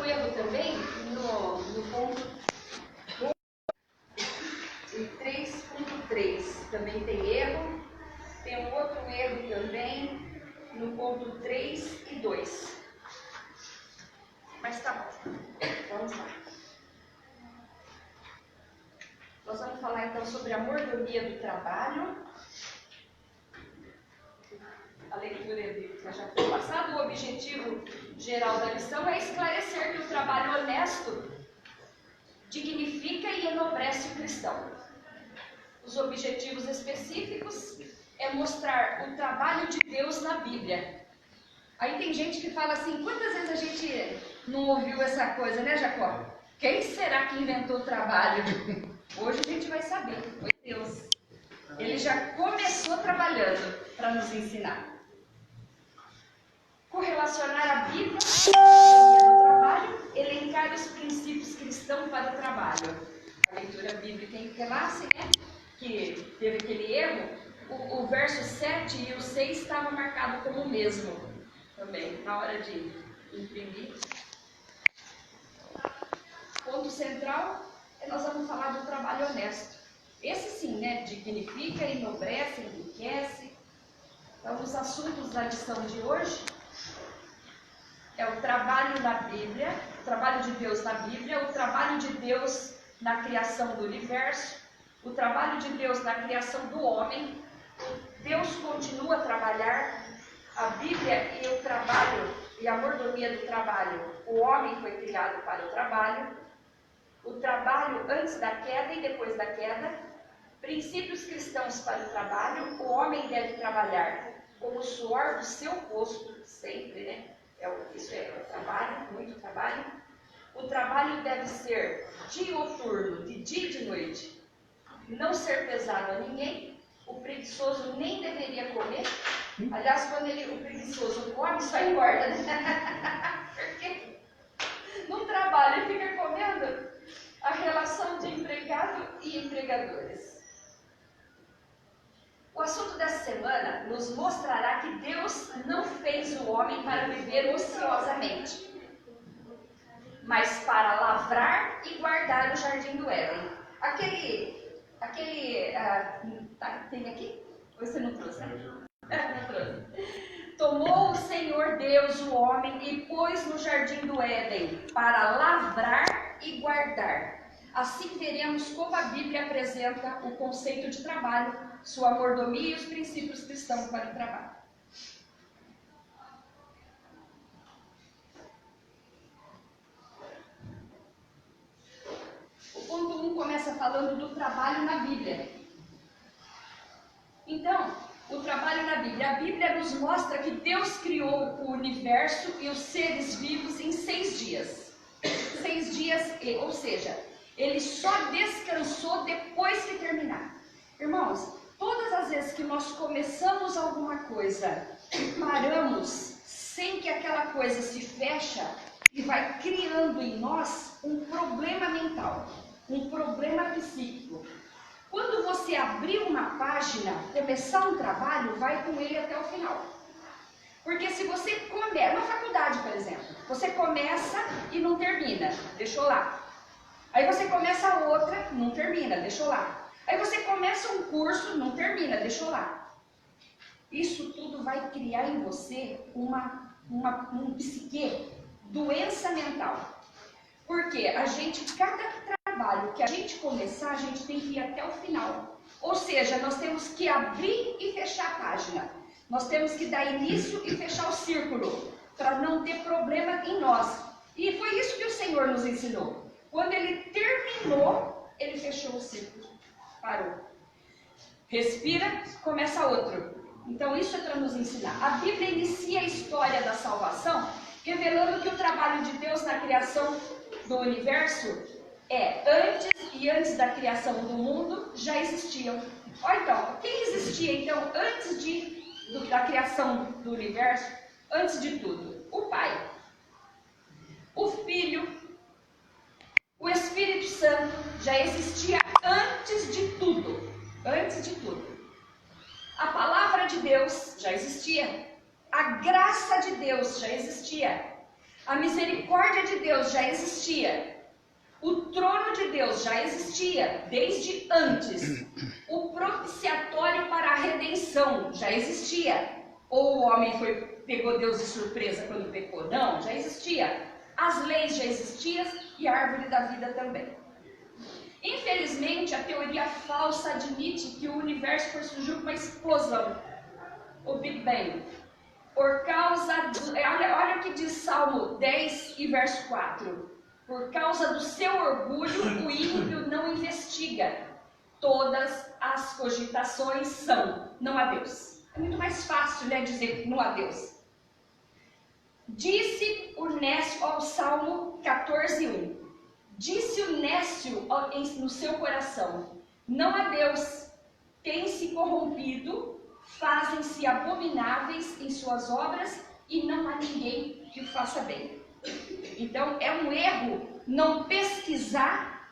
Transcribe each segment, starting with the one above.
erro também no ponto 3.3. Também tem erro. Tem um outro erro também no ponto 3 e 2. Mas tá bom. Vamos lá. Nós vamos falar então sobre a mordomia do trabalho. A leitura bíblica já foi passada. O objetivo geral da lição é esclarecer que o trabalho honesto dignifica e enobrece o cristão. Os objetivos específicos é mostrar o trabalho de Deus na Bíblia. Aí tem gente que fala assim, quantas vezes a gente não ouviu essa coisa, né, Jacó? Quem será que inventou o trabalho? Hoje a gente vai saber, foi Deus. Ele já começou trabalhando para nos ensinar. Correlacionar a Bíblia ao trabalho, elencar os princípios cristãos para o trabalho. A leitura bíblica em classe, né? Que teve aquele erro, o verso 7 e o 6 estavam marcados como o mesmo também, na hora de imprimir. Ponto central, nós vamos falar do trabalho honesto. Esse sim, né, dignifica, enobrece, enriquece. Então, os assuntos da lição de hoje é o trabalho na Bíblia, o trabalho de Deus na Bíblia, o trabalho de Deus na criação do universo, o trabalho de Deus na criação do homem. Deus continua a trabalhar, a Bíblia e o trabalho e a mordomia do trabalho. O homem foi criado para o trabalho antes da queda e depois da queda, princípios cristãos para o trabalho. O homem deve trabalhar com o suor do seu rosto, sempre, né? Isso é trabalho, muito trabalho. O trabalho deve ser dioturno, de dia e de noite. Não ser pesado a ninguém. O preguiçoso nem deveria comer. Aliás, quando o preguiçoso come, só engorda, né? Porque não trabalha e fica comendo. A relação de empregado e empregadores. O assunto dessa semana nos mostrará que Deus não fez o homem para viver ociosamente, mas para lavrar e guardar o jardim do Éden. Tem aqui? Você não trouxe, né? Não trouxe. Tomou o Senhor Deus o homem e pôs no jardim do Éden para lavrar e guardar. Assim veremos como a Bíblia apresenta o conceito de trabalho, sua mordomia e os princípios cristãos para o trabalho. O ponto 1 começa falando do trabalho na Bíblia. Então, o trabalho na Bíblia. A Bíblia nos mostra que Deus criou o universo e os seres vivos em 6 dias. 6 dias, ou seja, Ele só descansou depois que terminar. Irmãos, todas as vezes que nós começamos alguma coisa e paramos sem que aquela coisa se feche, e vai criando em nós um problema mental, um problema psíquico. Quando você abrir uma página, começar um trabalho, vai com ele até o final. Porque se você começa, na faculdade, por exemplo, você começa e não termina, deixou lá. Aí você começa outra, não termina, deixou lá. Aí você começa um curso, não termina, deixou lá. Isso tudo vai criar em você um psique, doença mental. Porque cada trabalho que a gente começar, a gente tem que ir até o final. Ou seja, nós temos que abrir e fechar a página. Nós temos que dar início e fechar o círculo, para não ter problema em nós. E foi isso que o Senhor nos ensinou. Quando Ele terminou, Ele fechou o círculo. Parou. Respira, começa outro. Então isso é para nos ensinar. A Bíblia inicia a história da salvação, revelando que o trabalho de Deus na criação do universo antes da criação do mundo, já existiam. Olha então, quem existia então antes da criação do universo, antes de tudo? O Pai, o Filho, o Espírito Santo já existia antes de tudo. Antes de tudo. A palavra de Deus já existia. A graça de Deus já existia. A misericórdia de Deus já existia. O trono de Deus já existia desde antes. O propiciatório para a redenção já existia. Ou o homem pegou Deus de surpresa quando pecou? Não, já existia. As leis já existiam e a árvore da vida também. Infelizmente, a teoria falsa admite que o universo foi surgiu com uma explosão, o Big Bang. Por causa do... Olha o que diz Salmo 10 e verso 4. Por causa do seu orgulho, o ímpio não investiga. Todas as cogitações são, não há Deus. É muito mais fácil, né, dizer não há Deus. Disse o nécio ao Salmo 14:1. Disse o nécio no seu coração: não há Deus. Tem-se corrompido, fazem-se abomináveis em suas obras e não há ninguém que o faça bem. Então é um erro não pesquisar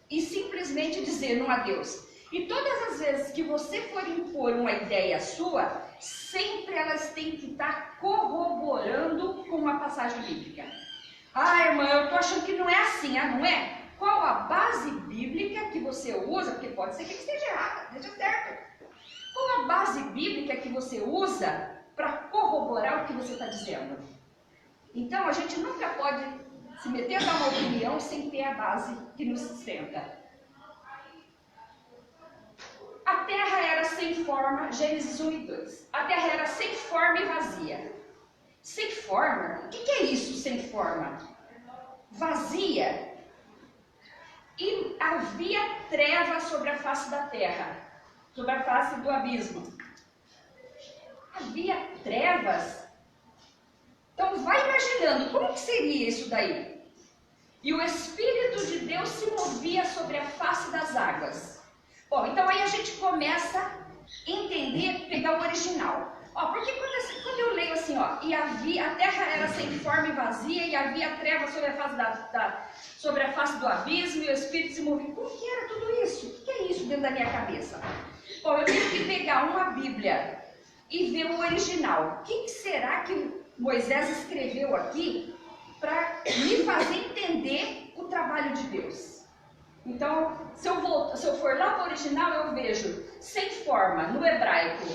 e simplesmente dizer não há Deus. E todas as vezes que você for impor uma ideia sua, sempre elas têm que estar corroborando com uma passagem bíblica. Ah, irmã, eu estou achando que não é assim, não é? Qual a base bíblica que você usa? Porque pode ser que esteja errada, esteja certo. Qual a base bíblica que você usa para corroborar o que você está dizendo? Então, a gente nunca pode se meter a dar uma opinião sem ter a base que nos sustenta. A terra era sem forma, Gênesis 1 e 2. A terra era sem forma e vazia. Sem forma? O que é isso, sem forma? Vazia. E havia trevas sobre a face da terra, sobre a face do abismo. Havia trevas? Então vai imaginando, como que seria isso daí? E o Espírito de Deus se movia sobre a face das águas. Bom, então aí a gente começa a entender, pegar o original. Porque quando eu leio assim, e a terra era sem forma e vazia, e havia trevas sobre a face sobre a face do abismo, e o Espírito se movia. Como que era tudo isso? O que é isso dentro da minha cabeça? Bom, eu tenho que pegar uma Bíblia e ver o original. O que será que Moisés escreveu aqui para me fazer entender o trabalho de Deus? Então, se eu for lá para o original, eu vejo sem forma, no hebraico,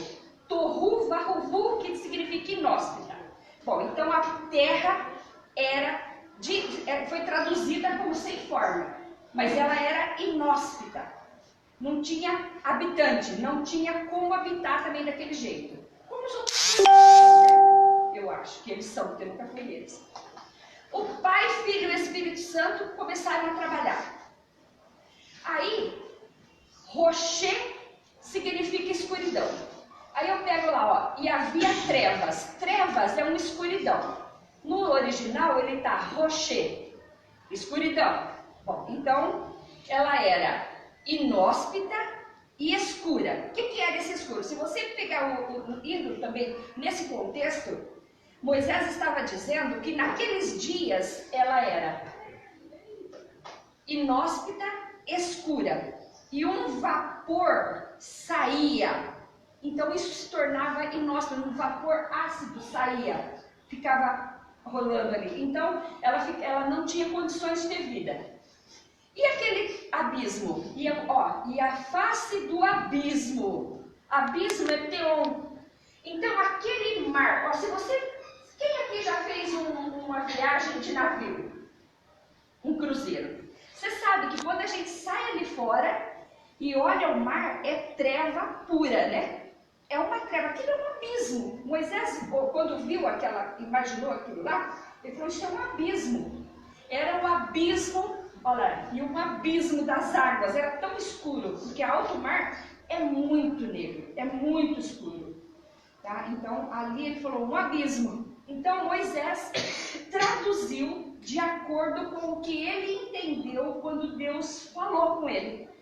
Tohu Vahuvu, que significa inóspita. Bom, então a terra foi traduzida como sem forma, mas ela era inóspita. Não tinha habitante, não tinha como habitar também daquele jeito. Como os outros, eu acho que eles são, porque eu nunca fui eles. O Pai, Filho e Espírito Santo começaram a trabalhar. Aí, rocher significa escuridão. Aí eu pego lá, e havia trevas. Trevas é uma escuridão. No original ele está rocher, escuridão. Bom, então ela era inóspita e escura. O que era esse escuro? Se você pegar o ídolo também, nesse contexto, Moisés estava dizendo que naqueles dias ela era inóspita, escura, e um vapor saía. Então isso se tornava inóspito, um vapor ácido saía, ficava rolando ali. Então ela não tinha condições de ter vida. E aquele abismo? E a face do abismo. Abismo é teon. Então aquele mar, quem aqui já fez uma viagem de navio? Um cruzeiro. Você sabe que quando a gente sai ali fora e olha o mar, é treva pura, né? É uma treva, aquilo é um abismo. Moisés, quando imaginou aquilo lá, ele falou, isso é um abismo. Era um abismo, olha, e um abismo das águas, era tão escuro, porque alto mar é muito negro, é muito escuro. Tá? Então, ali ele falou, um abismo. Então, Moisés traduziu de acordo com o que ele entendeu quando Deus falou com ele.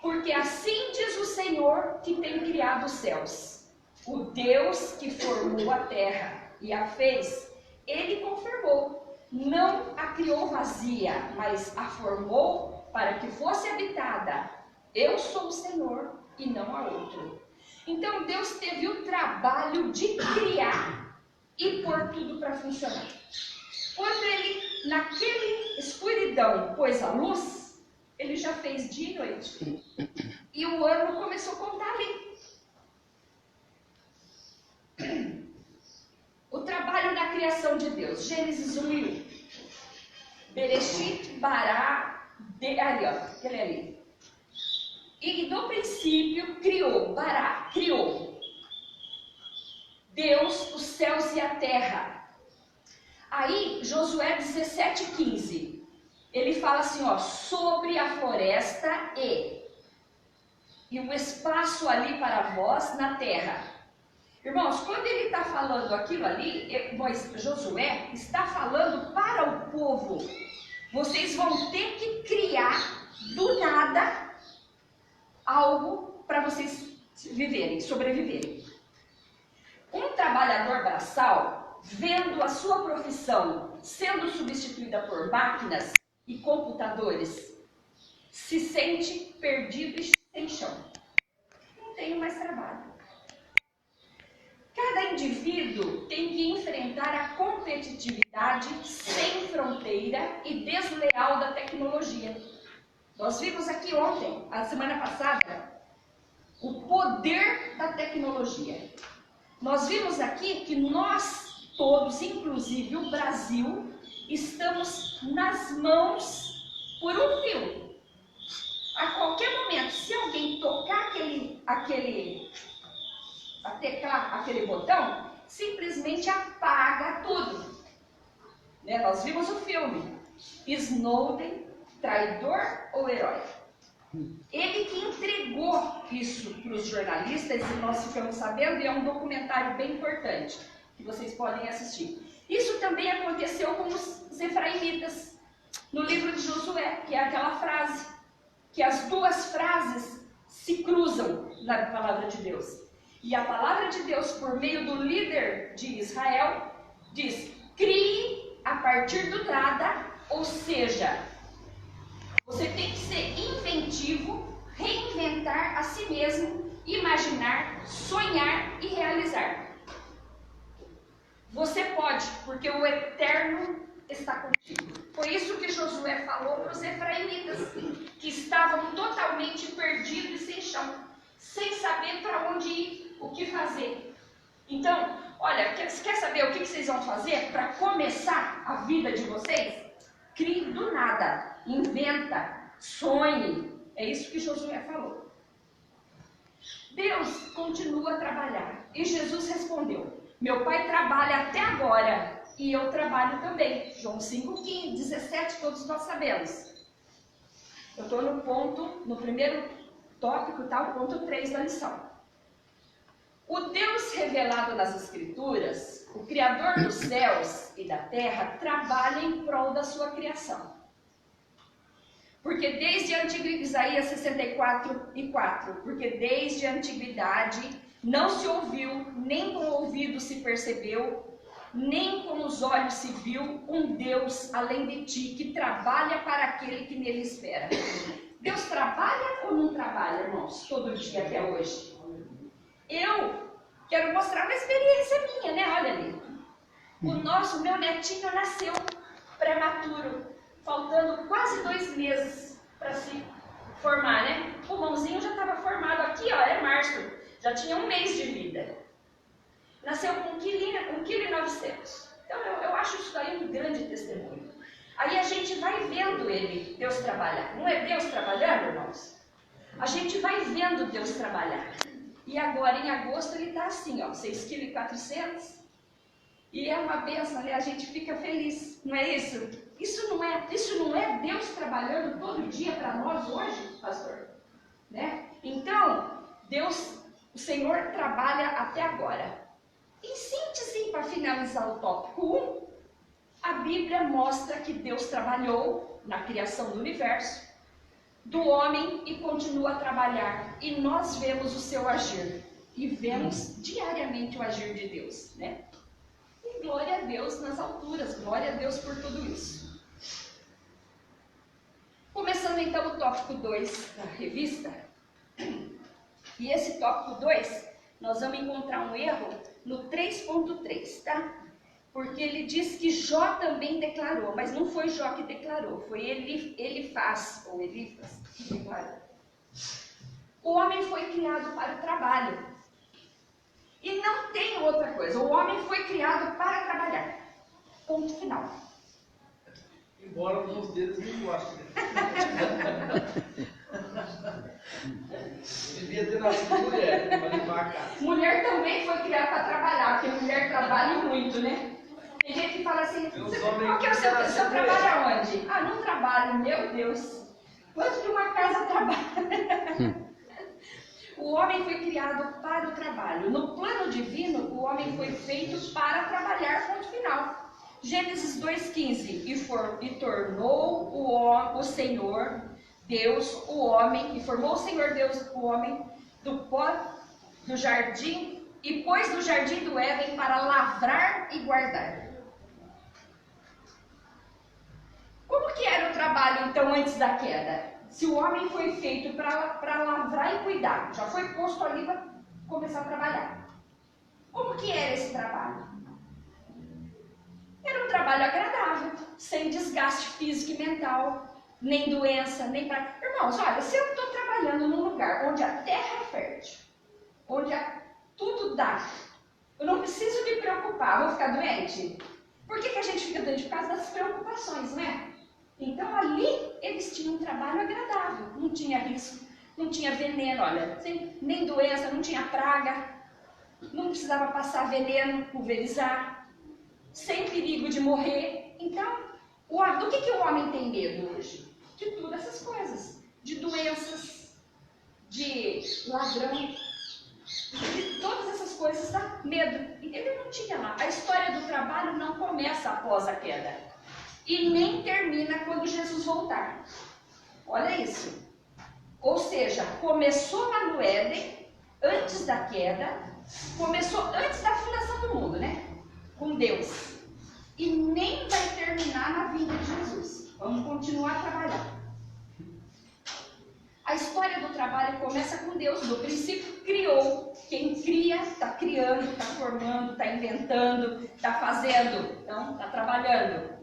Porque assim diz o Senhor que tem criado os céus. O Deus que formou a terra e a fez, ele confirmou. Não a criou vazia, mas a formou para que fosse habitada. Eu sou o Senhor e não há outro. Então Deus teve o trabalho de criar e pôr tudo para funcionar. Quando ele, naquele escuridão, pôs a luz, ele já fez dia e noite. E o ano começou a contar ali. O trabalho na criação de Deus. Gênesis 1 e 1. Bereshit bara, ali ó, aquele ali. E no princípio criou, bara, criou Deus os céus e a terra. Aí, Josué 17:15, ele fala assim, ó, sobre a floresta e o espaço ali para vós na terra. Irmãos, quando ele está falando aquilo ali, Josué está falando para o povo. Vocês vão ter que criar do nada algo para vocês viverem, sobreviverem. Um trabalhador braçal, vendo a sua profissão sendo substituída por máquinas e computadores, se sente perdido e sem chão. Não tenho mais trabalho. Cada indivíduo tem que enfrentar a competitividade sem fronteira e desleal da tecnologia. Nós vimos aqui ontem, a semana passada, o poder da tecnologia. Nós vimos aqui que nós todos, inclusive o Brasil, estamos nas mãos por um fio. A qualquer momento, se alguém tocar aquele botão, simplesmente apaga tudo. Né? Nós vimos o filme Snowden, traidor ou herói? Ele que entregou isso para os jornalistas e nós ficamos sabendo, e é um documentário bem importante que vocês podem assistir. Isso também aconteceu com os efraimitas no livro de Josué, que é aquela frase, que as duas frases se cruzam na palavra de Deus. E a palavra de Deus, por meio do líder de Israel, diz: crie a partir do nada, ou seja, você tem que ser inventivo, reinventar a si mesmo, imaginar, sonhar e realizar. Você pode, porque o Eterno está contigo. Foi isso que Josué falou para os efraimitas, que estavam totalmente perdidos e sem chão, sem saber para onde ir, o que fazer. Então, olha, quer saber o que vocês vão fazer para começar a vida de vocês? Crie do nada, inventa, sonhe. É isso que Josué falou. Deus continua a trabalhar. E Jesus respondeu: meu Pai trabalha até agora e eu trabalho também. João 5:15, 17, todos nós sabemos. Eu estou no primeiro tópico, tá? O ponto 3 da lição. O Deus revelado nas Escrituras, o Criador dos céus e da terra, trabalha em prol da sua criação. Porque desde a antiguidade, Isaías 64:4, porque desde a antiguidade não se ouviu, nem com o ouvido se percebeu, nem com os olhos se viu um Deus além de ti, que trabalha para aquele que nele espera. Deus trabalha ou não trabalha, irmãos, todo dia até hoje? Eu quero mostrar uma experiência minha, né? Olha ali. O meu netinho nasceu prematuro, faltando quase 2 meses para se formar, né? O pulmãozinho já estava formado aqui, ó, é março, já tinha 1 mês de vida. Nasceu com 1,9 kg. Então eu acho isso daí um grande testemunho. Aí a gente vai vendo Deus trabalhar. Não é Deus trabalhando, irmãos? A gente vai vendo Deus trabalhar. E agora, em agosto, ele está assim, ó, 6,4 kg. E é uma bênção, né? A gente fica feliz, não é isso? Isso não é Deus trabalhando todo dia para nós hoje, pastor? Né? Então, o Senhor trabalha até agora. Em síntese, para finalizar o tópico 1, a Bíblia mostra que Deus trabalhou na criação do universo, do homem, e continua a trabalhar. E nós vemos o seu agir. E vemos diariamente o agir de Deus, né? E glória a Deus nas alturas, glória a Deus por tudo isso. Começando então o tópico 2 da revista. E esse tópico 2, nós vamos encontrar um erro no 3.3, tá? Porque ele diz que Jó também declarou, mas não foi Jó que declarou, foi Elifaz que declarou. O homem foi criado para o trabalho. E não tem outra coisa, o homem foi criado para trabalhar. Ponto final. Embora alguns deles não gostem. Devia ter nascido mulher, para limpar a casa. Mulher também foi criada para trabalhar, porque mulher trabalha muito, né? Tem gente que fala assim, qual que é o seu trabalho aonde? Ah, não trabalho, meu Deus. Quanto de uma casa trabalha? O homem foi criado para o trabalho. No plano divino, o homem foi feito para trabalhar, ponto final. Gênesis 2,15, e tornou o Senhor Deus o homem, e formou o Senhor Deus o homem do pó do jardim, e pôs no jardim do Éden para lavrar e guardar. Como que era o trabalho então antes da queda? Se o homem foi feito para lavrar e cuidar, já foi posto ali para começar a trabalhar. Como que era esse trabalho? Era um trabalho agradável, sem desgaste físico e mental, nem doença, nem para... Irmãos, olha, se eu estou trabalhando num lugar onde a terra é fértil, onde tudo dá, eu não preciso me preocupar, vou ficar doente? Por que a gente fica doente? Por causa das preocupações, né? Então ali eles tinham um trabalho agradável, não tinha risco, não tinha veneno, olha, nem doença, não tinha praga, não precisava passar veneno, pulverizar, sem perigo de morrer. Então, do que o homem tem medo hoje? De todas essas coisas, de doenças, de ladrão, de todas essas coisas dá medo. Ele não tinha lá. A história do trabalho não começa após a queda. E nem termina quando Jesus voltar. Olha isso. Ou seja, começou lá no Éden, antes da queda, começou antes da fundação do mundo, né? Com Deus. E nem vai terminar na vinda de Jesus. Vamos continuar a trabalhar. A história do trabalho começa com Deus. No princípio criou. Quem cria, está criando, está formando, está inventando, está fazendo. Então, está trabalhando.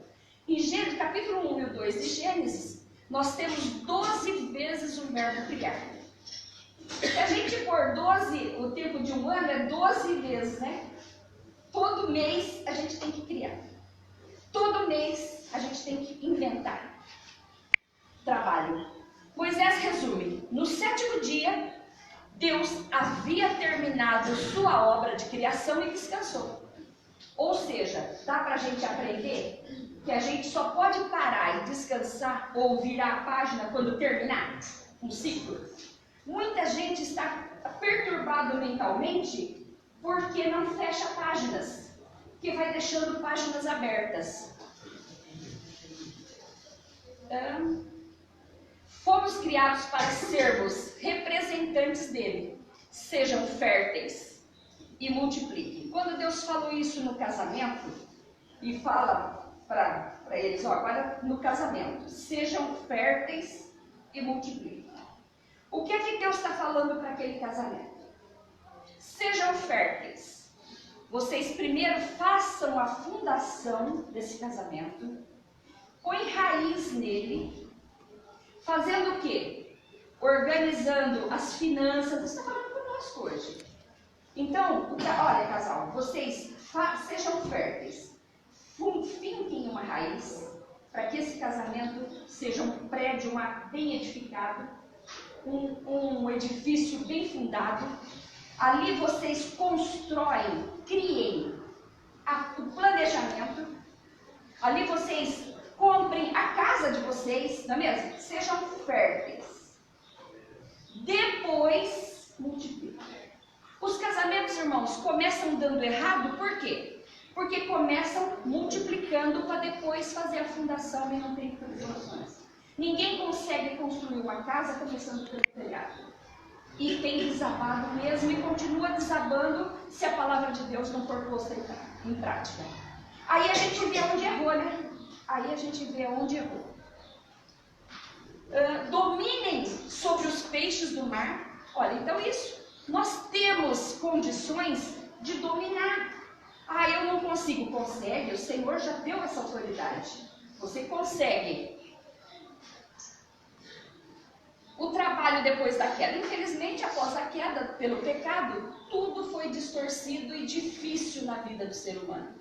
Em Gênesis, capítulo 1 e 2 de Gênesis, nós temos 12 vezes o verbo criar. Se a gente for 12, o tempo de um ano é 12 vezes, né? Todo mês a gente tem que criar. Todo mês a gente tem que inventar. Trabalho. Moisés resume: no 7º dia, Deus havia terminado sua obra de criação e descansou. Ou seja, dá para a gente aprender que a gente só pode parar e descansar ou virar a página quando terminar um ciclo. Muita gente está perturbado mentalmente porque não fecha páginas, que vai deixando páginas abertas. Fomos criados para sermos representantes dele. Sejam férteis e multipliquem. Quando Deus falou isso no casamento, e fala para eles, agora no casamento, sejam férteis e multipliquem. O que é que Deus está falando para aquele casamento? Sejam férteis. Vocês primeiro façam a fundação desse casamento, põe raiz nele, fazendo o quê? Organizando as finanças. Você está falando conosco hoje. Então, olha, casal, vocês sejam férteis. Finquem uma raiz para que esse casamento seja um prédio bem edificado, um edifício bem fundado. Ali vocês constroem, criem o planejamento. Ali vocês comprem a casa de vocês, não é mesmo? Sejam férteis. Depois, multipliquem. Os casamentos, irmãos, começam dando errado, por quê? Porque começam multiplicando para depois fazer a fundação e não tem condições. Ninguém consegue construir uma casa começando pelo telhado. E tem desabado mesmo e continua desabando se a palavra de Deus não for posta em prática. Aí a gente vê onde errou, né? Aí a gente vê onde errou. Dominem sobre os peixes do mar. Olha, então isso. Nós temos condições de dominar. Ah, eu não consigo. Consegue, o Senhor já deu essa autoridade. Você consegue. O trabalho depois da queda. Infelizmente, após a queda pelo pecado, tudo foi distorcido e difícil na vida do ser humano.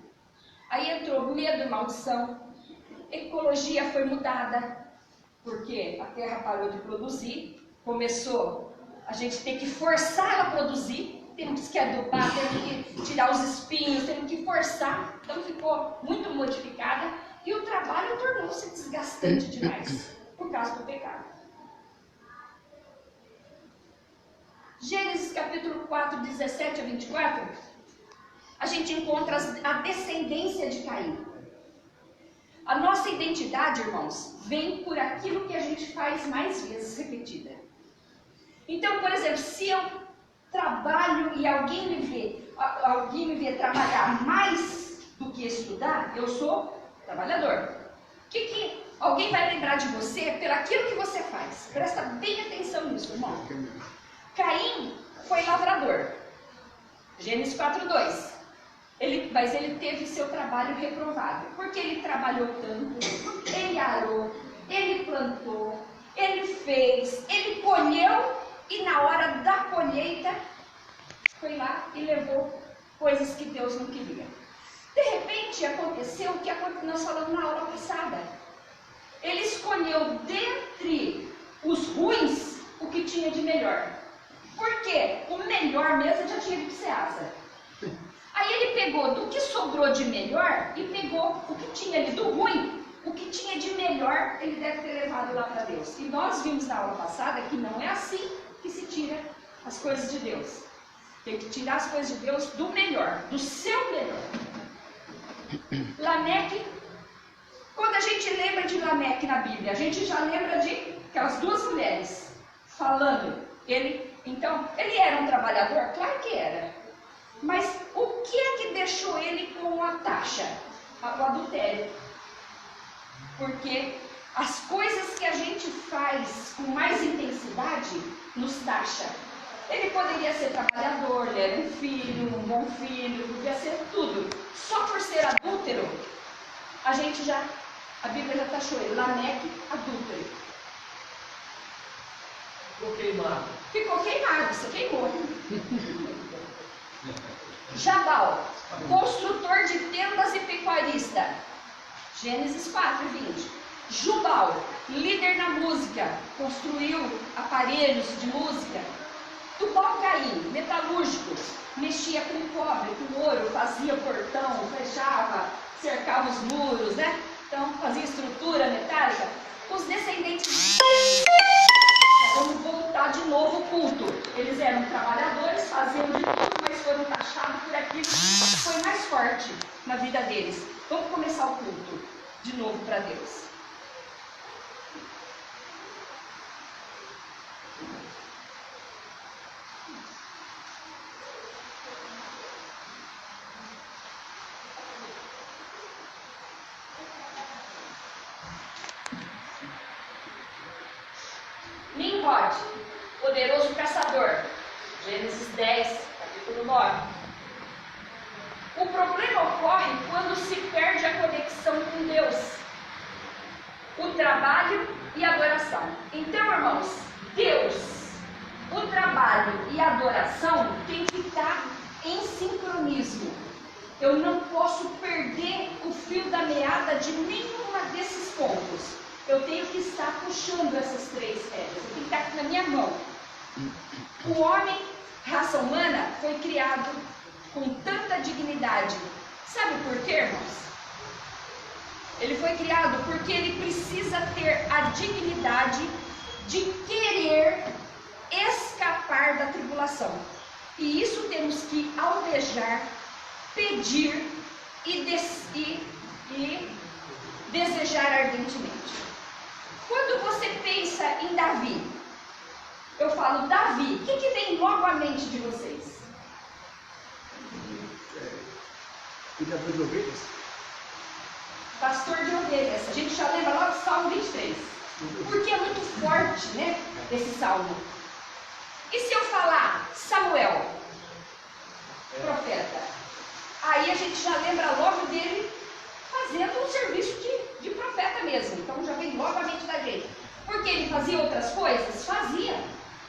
Aí entrou medo e maldição, ecologia foi mudada, porque a terra parou de produzir, começou a gente ter que forçar ela a produzir, temos que adubar, temos que tirar os espinhos, temos que forçar, então ficou muito modificada e o trabalho tornou-se desgastante demais, por causa do pecado. Gênesis capítulo 4, 17 a 24, a gente encontra a descendência de Caim. A nossa identidade, irmãos, vem por aquilo que a gente faz mais vezes repetida. Então, por exemplo, se eu trabalho e alguém me vê trabalhar mais do que estudar, eu sou trabalhador. Que alguém vai lembrar de você pelo aquilo que você faz. Presta bem atenção nisso, irmão. Caim foi lavrador. Gênesis 4:2. Mas ele teve seu trabalho reprovado, porque ele trabalhou tanto, ele arou, ele plantou, ele fez, ele colheu e na hora da colheita foi lá e levou coisas que Deus não queria. De repente aconteceu o que nós falamos na aula passada. Ele escolheu dentre os ruins o que tinha de melhor. Por quê? O melhor mesmo já tinha de Ceasa. Aí ele pegou do que sobrou de melhor e pegou o que tinha ali do ruim, o que tinha de melhor ele deve ter levado lá para Deus. E nós vimos na aula passada que não é assim que se tira as coisas de Deus. Tem que tirar as coisas de Deus do melhor, do seu melhor. Lameque, quando a gente lembra de Lameque na Bíblia, a gente já lembra de aquelas duas mulheres falando. Então, ele era um trabalhador? Claro que era. Mas o que é que deixou ele com a taxa, o adultério? Porque as coisas que a gente faz com mais intensidade nos taxa. Ele poderia ser trabalhador, ele era um filho, um bom filho, podia ser tudo. Só por ser adúltero, a Bíblia já taxou ele, Lameque, adúltero. Ficou queimado, você queimou. Jabal, construtor de tendas e pecuarista. Gênesis 4, 20. Jubal, líder na música, construiu aparelhos de música. Tubal-Caim, metalúrgico, mexia com cobre, com ouro, fazia portão, fechava, cercava os muros, né? Então fazia estrutura metálica. Os descendentes vamos voltar de novo o culto. Eles eram trabalhadores, faziam de tudo, mas foram taxados por aquilo que foi mais forte na vida deles. Vamos começar o culto de novo para Deus. Nimrod, poderoso caçador. Gênesis 10, capítulo 9. O problema ocorre quando se perde a conexão com Deus, o trabalho e a adoração. Então, irmãos, Deus, o trabalho e a adoração tem que estar em sincronismo. Eu não posso perder o fio da meada de nenhuma desses pontos. Eu tenho que estar puxando essas três rédeas. Eu tenho que estar aqui na minha mão. O homem, raça humana, foi criado com tanta dignidade. Sabe por quê, irmãos? Ele foi criado porque ele precisa ter a dignidade de querer escapar da tribulação. E isso temos que almejar, pedir e desejar ardentemente. Quando você pensa em Davi, eu falo Davi, o que vem logo à mente de vocês? Cuidador de ovelhas? Pastor de ovelhas. A gente já lembra lá do Salmo 23. Porque é muito forte, né? Esse salmo. E se eu falar Samuel, profeta? Aí a gente já lembra logo dele fazendo um serviço de profeta mesmo. Então já vem logo a mente da gente. Porque ele fazia outras coisas? Fazia.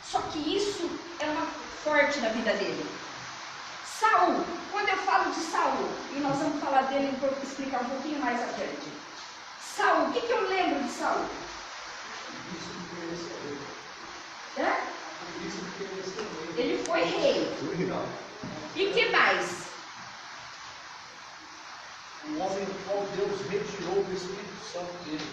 Só que isso é uma forte na vida dele. Saul, quando eu falo de Saul, e nós vamos falar dele, explicar um pouquinho mais adiante. Saul, o que eu lembro de Saul? Ele foi rei. E que mais? O homem do qual Deus retirou o Espírito Santo dele.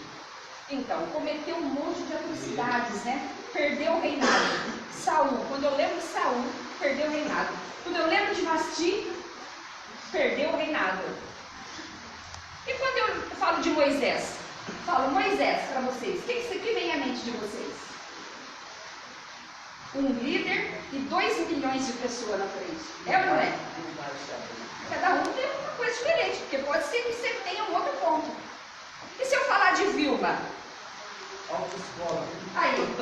Então, cometeu um monte de atrocidades, né? Perdeu o reinado. Saul, quando eu lembro de Saul, perdeu o reinado. Quando eu lembro de Vasti, perdeu o reinado. E quando eu falo de Moisés? Falo Moisés para vocês. O que vem à mente de vocês? Um líder e 2 milhões de pessoas na frente. É ou não é? Cada um tem uma coisa diferente, porque pode ser que você tenha um outro ponto. E se eu falar de Vilma? Autoescola. Aí.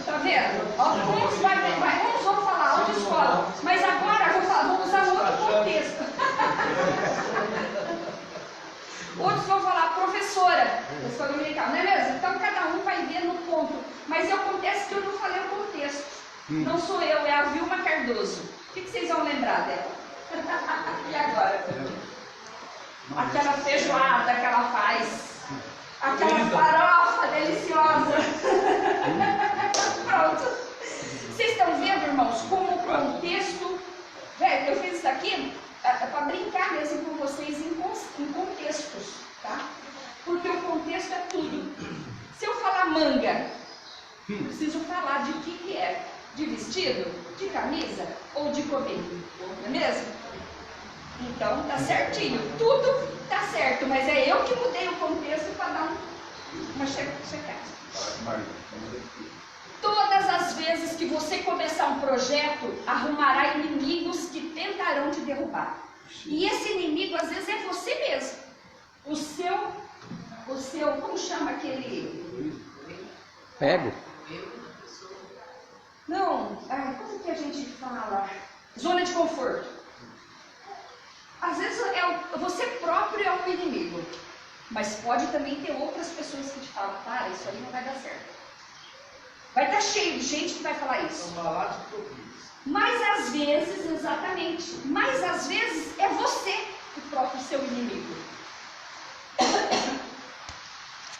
Tá vendo? Uns vão falar autoescola, mas agora vamos usar um outro contexto. Outros vão falar professora da escola dominical, não é mesmo? Então cada um vai ver no ponto. Mas acontece que eu não falei o contexto. Não sou eu, é a Vilma Cardoso. O que vocês vão lembrar dela? E agora? Aquela feijoada que ela faz. Aquela farofa deliciosa. Pronto. Vocês estão vendo, irmãos, como o contexto... Velho, eu fiz isso aqui para brincar mesmo com vocês em contextos, tá? Porque o contexto é tudo. Se eu falar manga, eu preciso falar de que é. De vestido, de camisa ou de comer. Não é mesmo? Então, tá certinho. Tudo tá certo, mas é eu que mudei o contexto para dar uma checagem. Todas as vezes que você começar um projeto, arrumará inimigos que tentarão te derrubar. E esse inimigo, às vezes, é você mesmo. O seu, como chama aquele? Ego. Não, como que a gente fala? Zona de conforto. Às vezes você próprio é um inimigo, mas pode também ter outras pessoas que te falam, para, isso aí não vai dar certo. Vai estar cheio de gente que vai falar isso. Mas às vezes, exatamente, mas às vezes é você o próprio seu inimigo.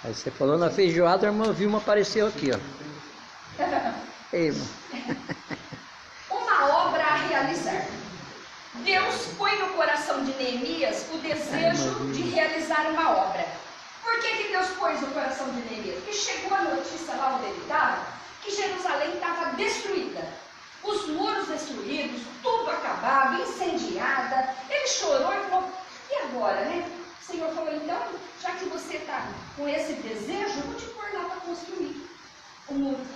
Aí você falou na feijoada, a irmã Vilma apareceu aqui, ó. Ei, irmão. Uma obra a realizar. Deus põe no coração de Neemias o desejo de realizar uma obra. Por que Deus pôs no coração de Neemias? Porque chegou a notícia lá onde ele estava, que Jerusalém estava destruída. Os muros destruídos, tudo acabado, incendiada. Ele chorou e falou, e agora, né? O Senhor falou, então, já que você está com esse desejo, eu vou te pôr lá para construir o muro.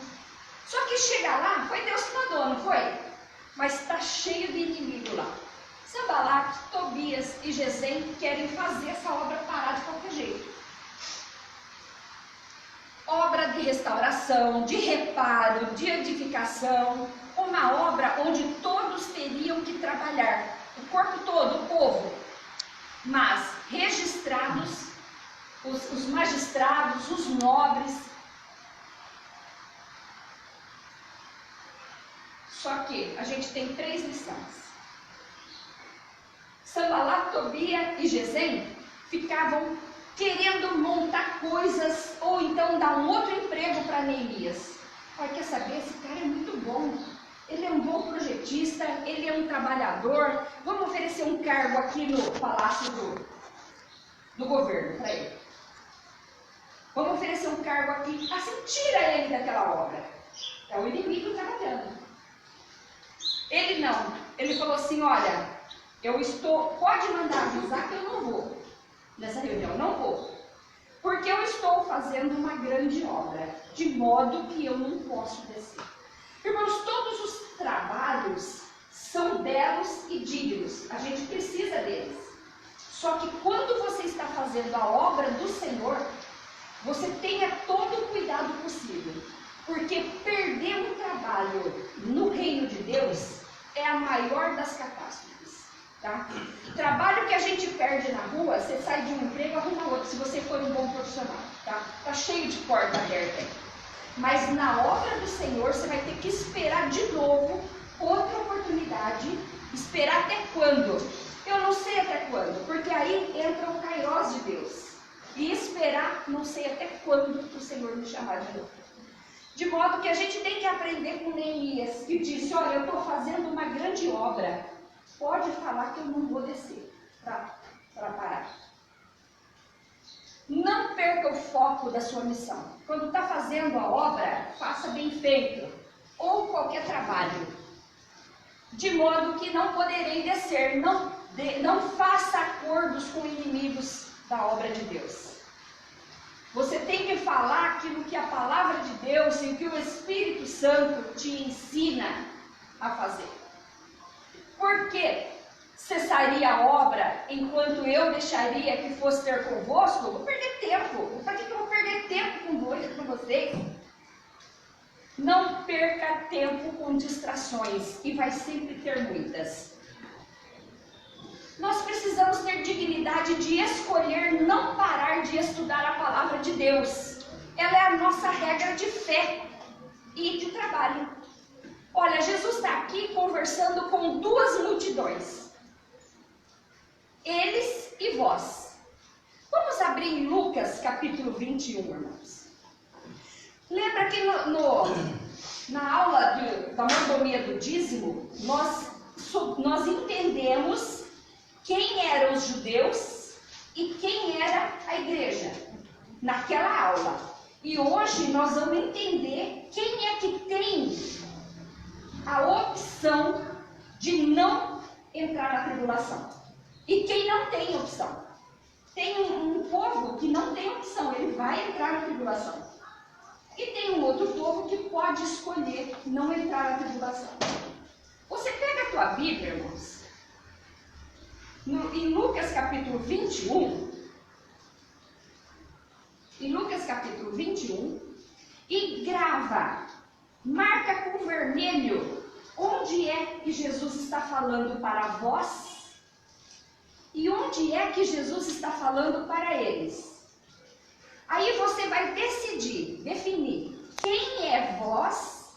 Só que chegar lá, foi Deus que mandou, não foi? Mas está cheio de inimigo lá. Sanballat, Tobias e Gesem querem fazer essa obra parar de qualquer jeito. Obra de restauração, de reparo, de edificação. Uma obra onde todos teriam que trabalhar. O corpo todo, o povo. Mas registrados, os magistrados, os nobres. Só que a gente tem 3 lições. Sanballat, Tobia e Gesem ficavam querendo montar coisas ou então dar um outro emprego para Neemias. Olha, quer saber? Esse cara é muito bom. Ele é um bom projetista, ele é um trabalhador. Vamos oferecer um cargo aqui no palácio do governo para ele. Vamos oferecer um cargo aqui. Assim, tira ele daquela obra. É o inimigo trabalhando. Ele não. Ele falou assim, olha, pode mandar avisar que eu não vou nessa reunião, não vou. Porque eu estou fazendo uma grande obra, de modo que eu não posso descer. Irmãos, todos os trabalhos são belos e dignos, a gente precisa deles. Só que quando você está fazendo a obra do Senhor, você tenha todo o cuidado possível. Porque perder um trabalho no reino de Deus é a maior das catástrofes. Tá? O trabalho que a gente perde na rua, você sai de um emprego e arruma outro, se você for um bom profissional. Tá cheio de porta aberta aí. Mas na obra do Senhor, você vai ter que esperar de novo outra oportunidade. Esperar até quando? Eu não sei até quando, porque aí entra o Kairos de Deus. E esperar, não sei até quando o Senhor me chamar de novo. De modo que a gente tem que aprender com Neemias, que disse, olha, eu estou fazendo uma grande obra. Pode falar que eu não vou descer para parar. Não perca o foco da sua missão. Quando está fazendo a obra, faça bem feito. Ou qualquer trabalho. De modo que não poderei descer. Não faça acordos com inimigos da obra de Deus. Você tem que falar aquilo que a palavra de Deus e o que o Espírito Santo te ensina a fazer. Por que cessaria a obra enquanto eu deixaria que fosse ter convosco? Eu vou perder tempo. Para que eu vou perder tempo com vocês? Não perca tempo com distrações, e vai sempre ter muitas. Nós precisamos ter dignidade de escolher não parar de estudar a palavra de Deus. Ela é a nossa regra de fé e de trabalho. Olha, Jesus está aqui conversando com duas multidões. Eles e vós. Vamos abrir em Lucas capítulo 21, irmãos. Lembra que na aula da mordomia do dízimo, nós entendemos quem eram os judeus e quem era a igreja, naquela aula. E hoje nós vamos entender quem é que tem a opção de não entrar na tribulação. E quem não tem opção. Tem um povo que não tem opção, ele vai entrar na tribulação. E tem um outro povo que pode escolher não entrar na tribulação. Você pega a tua Bíblia, irmãos, em Lucas capítulo 21, e marca com vermelho onde é que Jesus está falando para vós e onde é que Jesus está falando para eles. Aí você vai definir quem é vós,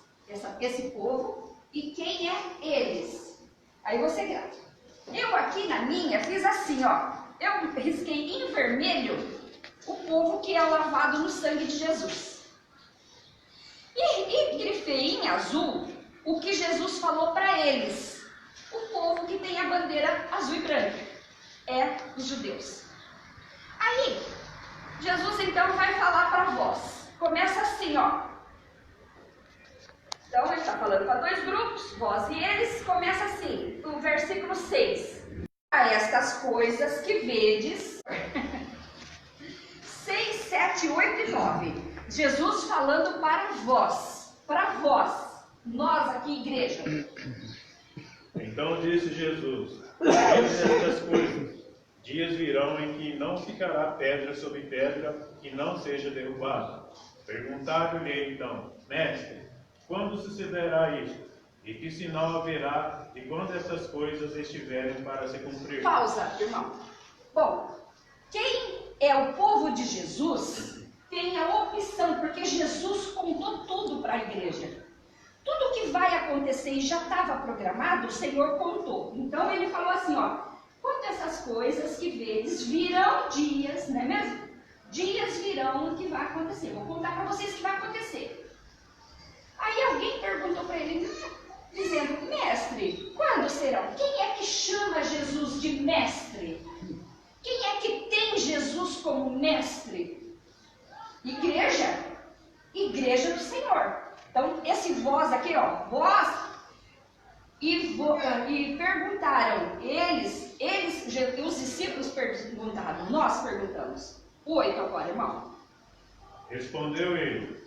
esse povo, e quem é eles. Aí você grava. Eu aqui na minha fiz assim, ó. Eu risquei em vermelho o povo que é lavado no sangue de Jesus. E grifei em azul o que Jesus falou para eles. O povo que tem a bandeira azul e branca. É os judeus. Aí, Jesus então vai falar para vós. Começa assim, ó. Então ele está falando para dois grupos, vós e eles. Começa assim, o versículo 6. A estas coisas que vedes. 6, 7, 8 e 9. Jesus falando para vós. Para vós. Nós aqui, igreja. Então disse Jesus: estas coisas, dias virão em que não ficará pedra sobre pedra que não seja derrubada. Perguntaram-lhe então: Mestre, quando sucederá isto? E que sinal haverá de quando essas coisas estiverem para se cumprir? Pausa, irmão. Bom, quem é o povo de Jesus tem a opção, porque Jesus contou tudo para a igreja. Tudo que vai acontecer e já estava programado, o Senhor contou. Então ele falou assim, ó: quanto essas coisas que vedes, virão dias, não é mesmo? Dias virão que vai acontecer. Vou contar para vocês o que vai acontecer. Aí alguém perguntou para ele, dizendo: mestre, quando serão? Quem é que chama Jesus de mestre? Quem é que tem Jesus como mestre? Igreja. Igreja do Senhor. Então, esse vós aqui, ó, vós, e perguntaram, os discípulos perguntaram, nós perguntamos. 8 agora, irmão. Respondeu ele: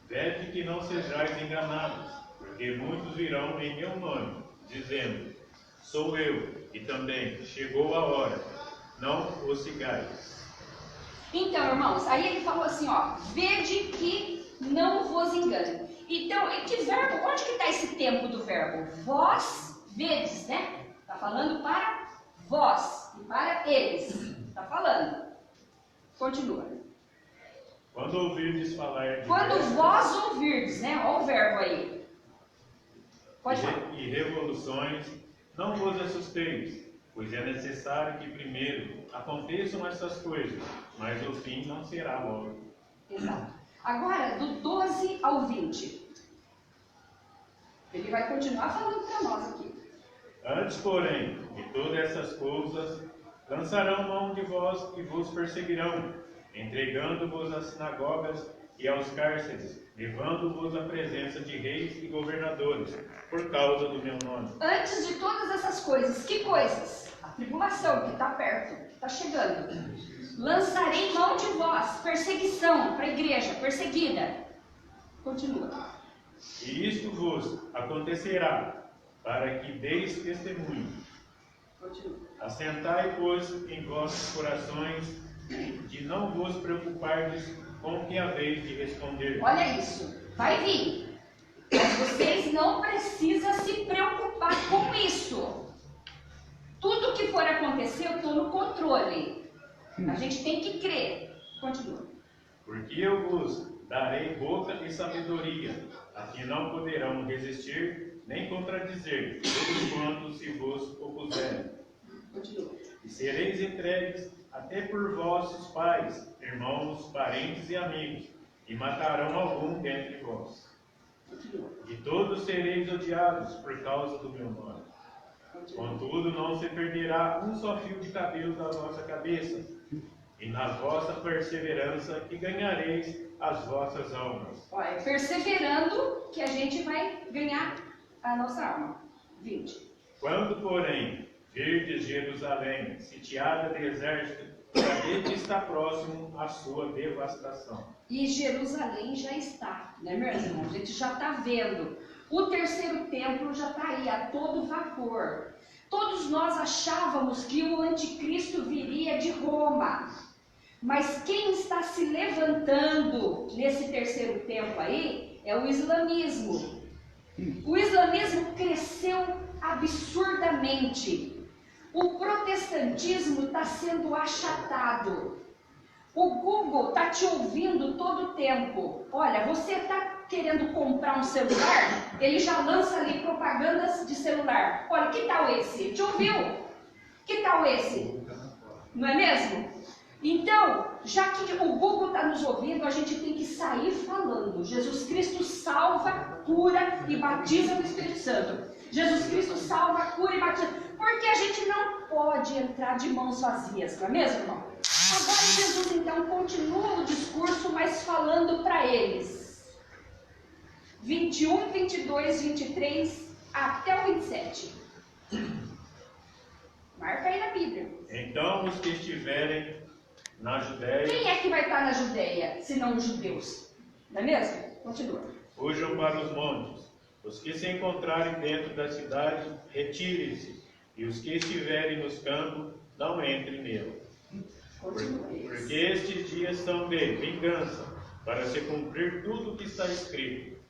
vede que não sejais enganados, porque muitos virão em meu nome, dizendo: sou eu, e também chegou a hora, não os sigais. Então, irmãos, aí ele falou assim, ó: vede que não vos engane. Então, que verbo? Onde que está esse tempo do verbo? Vós vedes, né? Está falando para vós, e para eles. Está falando. Continua. Quando ouvirdes falar de Quando guerras vós ouvirdes, né? Olha o verbo aí. Pode falar. e revoluções, não vos assusteis, pois é necessário que primeiro aconteçam essas coisas, mas o fim não será logo. Exato. Agora, do 12 ao 20. Ele vai continuar falando para nós aqui. Antes, porém, de todas essas coisas, lançarão mão de vós e vos perseguirão, entregando-vos às sinagogas e aos cárceres, levando-vos à presença de reis e governadores, por causa do meu nome. Antes de todas essas coisas, que coisas? A tribulação que está perto, que está chegando. Lançarei mão de vós, perseguição para a igreja, perseguida. Continua. E isto vos acontecerá, para que deis testemunho. Continua. Assentai, pois, em vossos corações, de não vos preocupardes com o que haveis de responder. Olha isso, vai vir. Mas vocês não precisam se preocupar com isso. Tudo que for acontecer, eu estou no controle. A gente tem que crer. Continua. Porque eu vos darei boca e sabedoria, a que não poderão resistir nem contradizer todos quantos se vos opuserem. Continua. E sereis entregues até por vossos pais, irmãos, parentes e amigos, e matarão algum dentre vós. Continua. E todos sereis odiados por causa do meu nome. Contudo, não se perderá um só fio de cabelo da vossa cabeça, e na vossa perseverança que ganhareis as vossas almas. Olha, é perseverando que a gente vai ganhar a nossa alma. 20. Quando, porém, virdes Jerusalém sitiada de exército, sabei que está próximo à sua devastação. E Jerusalém já está, né, meus irmãos? A gente já está vendo. O terceiro templo já está aí, a todo vapor. Todos nós achávamos que o anticristo viria de Roma. Mas quem está se levantando nesse terceiro templo aí é o islamismo. O islamismo cresceu absurdamente. O protestantismo está sendo achatado. O Google está te ouvindo todo o tempo. Olha, você está querendo comprar um celular, ele já lança ali propagandas de celular. Olha, que tal esse? Te ouviu? Que tal esse? Não é mesmo? Então, já que o Google está nos ouvindo, a gente tem que sair falando. Jesus Cristo salva, cura e batiza no Espírito Santo. Jesus Cristo salva, cura e batiza. Porque a gente não pode entrar de mãos vazias, não é mesmo, irmão? Agora Jesus então continua o discurso, mas falando para eles. 21, 22, 23 até o 27. Marca aí na Bíblia. Então os que estiverem na Judéia, Quem é que vai estar na Judéia, se não os judeus? Não é mesmo? Continua. fujam para os montes. Os que se encontrarem dentro da cidade, retirem-se. E os que estiverem nos campos, não entrem nele. Continua. Porque estes dias são de vingança, para se cumprir tudo o que está escrito.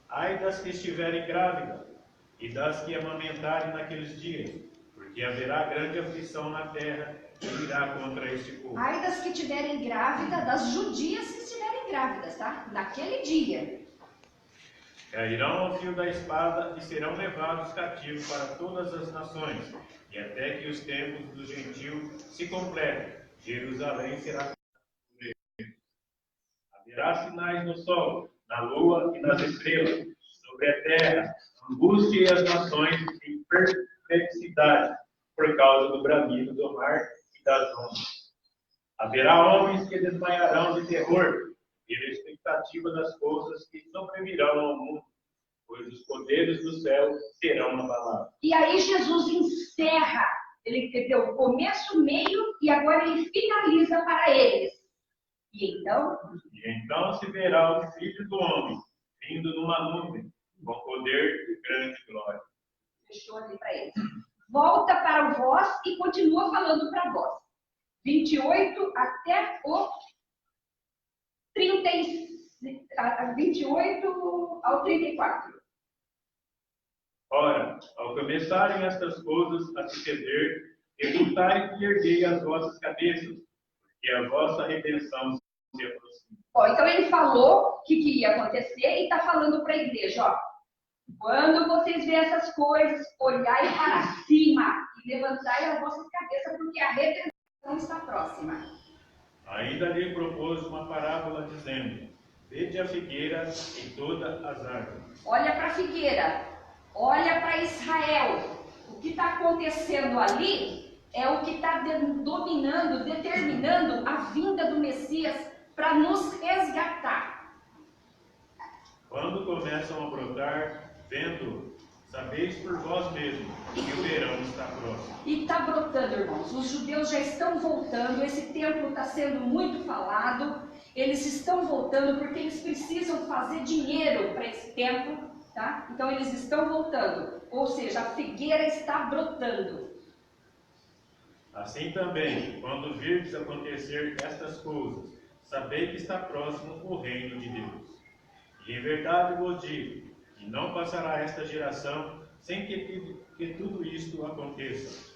Ai das que estiverem grávidas, e das que amamentarem naqueles dias, porque haverá grande aflição na terra, que virá contra este povo. Ai das que estiverem grávidas, das judias que estiverem grávidas, tá? Naquele dia. Cairão ao fio da espada e serão levados cativos para todas as nações, e até que os tempos do gentio se completem, Jerusalém será. Haverá sinais no sol, na lua e nas estrelas, sobre a terra, angústia e as nações em perplexidade, por causa do bramido do mar e das ondas. Haverá homens que desmaiarão de terror, pela expectativa das coisas que sobrevirão ao mundo, pois os poderes do céu serão abalados. E aí Jesus encerra. Ele deu o começo, meio e agora ele finaliza para eles. E então se verá o Filho do Homem vindo numa nuvem, com poder e grande glória. fechou ali para eles. Volta para vós e continua falando para vós. 28 até o 28 ao 34. Ora, ao começarem estas coisas a suceder, Rebutai e erguei as vossas cabeças, porque a vossa redenção se aproxima. Ó, então ele falou o que ia acontecer e está falando para a igreja, ó. Quando vocês verem essas coisas, olhai para cima e levantai as vossas cabeças, porque a redenção está próxima. Ainda lhe propôs uma parábola, dizendo: vede a figueira e todas as árvores. Olha para a figueira, olha para Israel. O que está acontecendo ali é o que está dominando, determinando a vinda do Messias para nos resgatar. Quando começam a brotar, vendo, sabeis por vós mesmos que o verão está próximo. E está brotando, irmãos. Os judeus já estão voltando. Esse templo está sendo muito falado. Eles estão voltando porque eles precisam fazer dinheiro para esse templo, tá? Então eles estão voltando. Ou seja, a figueira está brotando. Assim também, quando virdes acontecer estas coisas, sabei que está próximo o reino de Deus. E em verdade vos digo, que não passará esta geração sem que tudo isto aconteça.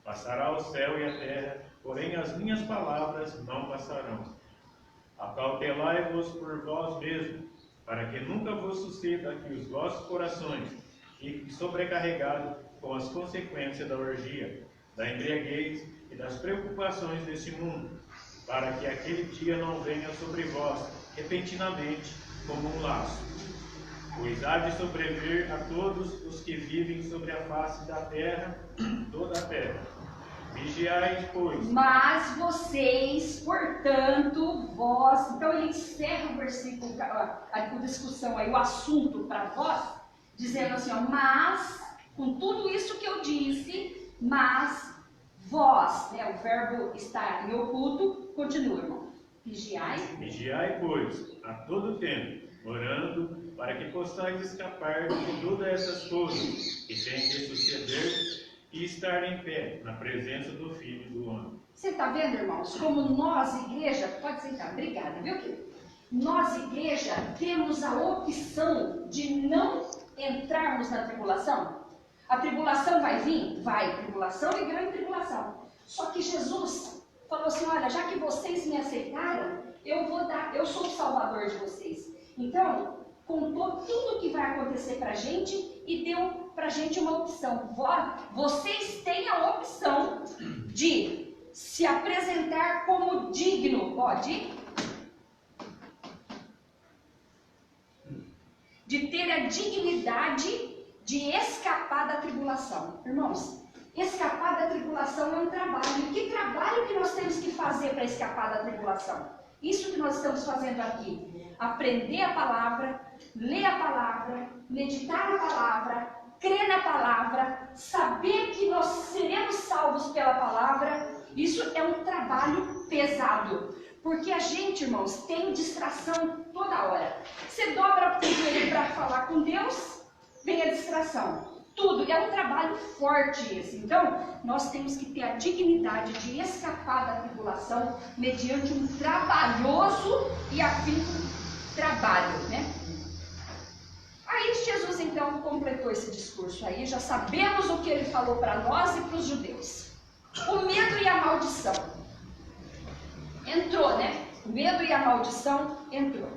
Passará o céu e a terra, porém as minhas palavras não passarão. Acautelai-vos por vós mesmos, para que nunca vos suceda que os vossos corações fiquem sobrecarregados com as consequências da orgia, da embriaguez e das preocupações deste mundo, para que aquele dia não venha sobre vós repentinamente como um laço. Pois há de sobreviver a todos os que vivem sobre a face da terra, toda a terra. Vigiai, pois. Mas vocês, portanto, vós... Então ele encerra o versículo, a discussão aí, o assunto para vós, dizendo assim, ó, mas, com tudo isso que eu disse, mas vós, né, o verbo está em oculto, continua, irmão. Vigiai. Vigiai, pois, a todo tempo, orando, para que possais escapar de todas essas coisas que têm de suceder e estar em pé na presença do Filho do Homem. Você está vendo, irmãos, como nós, igreja, pode sentar, obrigada, viu, querido? Nós, igreja, temos a opção de não entrarmos na tribulação. A tribulação vai vir? Vai, tribulação e grande tribulação. Só que Jesus falou assim, olha, já que vocês me aceitaram, eu sou o salvador de vocês. Então, contou tudo o que vai acontecer para a gente e deu para a gente uma opção. Vocês têm a opção de se apresentar como digno, de ter a dignidade de escapar da tribulação. Irmãos, escapar da tribulação é um trabalho. E que trabalho que nós temos que fazer para escapar da tribulação? Isso que nós estamos fazendo aqui. Aprender a palavra, ler a palavra, meditar na palavra, crer na palavra, saber que nós seremos salvos pela palavra. Isso é um trabalho pesado. Porque a gente, irmãos, tem distração toda hora. Você dobra o joelho para falar com Deus, vem a distração. Tudo, é um trabalho forte esse. Então, nós temos que ter a dignidade de escapar da tribulação mediante um trabalhoso e afinco trabalho, né? Aí Jesus, então, completou esse discurso aí. Já sabemos o que ele falou para nós e para os judeus. O medo e a maldição. Entrou, né? O medo e a maldição entrou.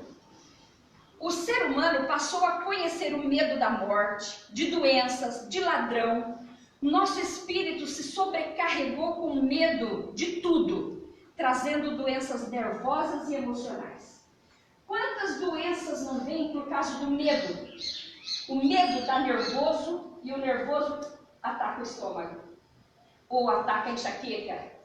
O ser humano passou a conhecer o medo da morte, de doenças, de ladrão. Nosso espírito se sobrecarregou com medo de tudo, trazendo doenças nervosas e emocionais. Quantas doenças não vêm por causa do medo? O medo dá nervoso e o nervoso ataca o estômago. Ou ataca a enxaqueca.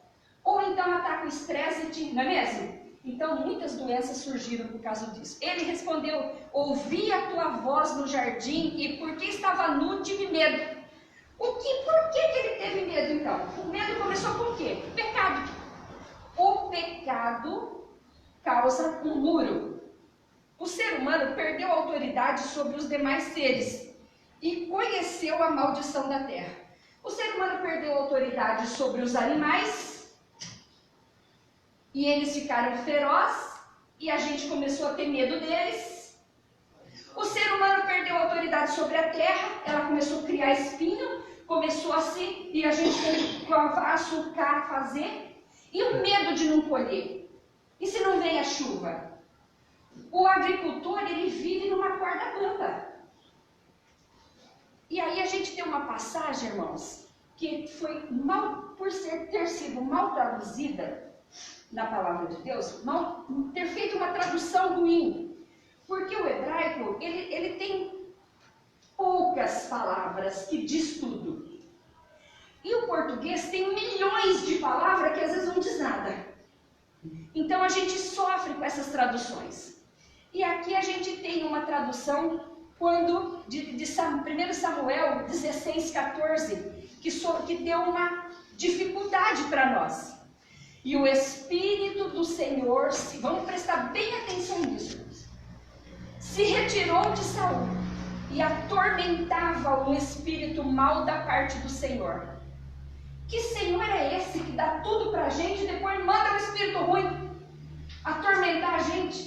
Ou então ataca o estresse, não é mesmo? Então, muitas doenças surgiram por causa disso. Ele respondeu, ouvi a tua voz no jardim e porque estava nu, tive medo. Por que ele teve medo, então? O medo começou com o quê? O pecado. O pecado causa um muro. O ser humano perdeu a autoridade sobre os demais seres e conheceu a maldição da terra. O ser humano perdeu a autoridade sobre os animais e eles ficaram ferozes e a gente começou a ter medo deles. O ser humano perdeu a autoridade sobre a terra, ela começou a criar espinho, começou assim, e a gente tem que açucar, fazer, e o medo de não colher. E se não vem a chuva? O agricultor, ele vive numa corda bamba. E aí a gente tem uma passagem, irmãos, que foi mal, por ter sido mal traduzida na palavra de Deus, ter feito uma tradução ruim. Porque o hebraico, ele tem poucas palavras que diz tudo. E o português tem milhões de palavras que às vezes não diz nada. Então a gente sofre com essas traduções. E aqui a gente tem uma tradução quando de 1 Samuel 16:14, que deu uma dificuldade para nós. E o Espírito do Senhor, vamos prestar bem atenção nisso, se retirou de Saul e atormentava o espírito mau da parte do Senhor. Que Senhor é esse que dá tudo pra gente e depois manda o espírito ruim atormentar a gente?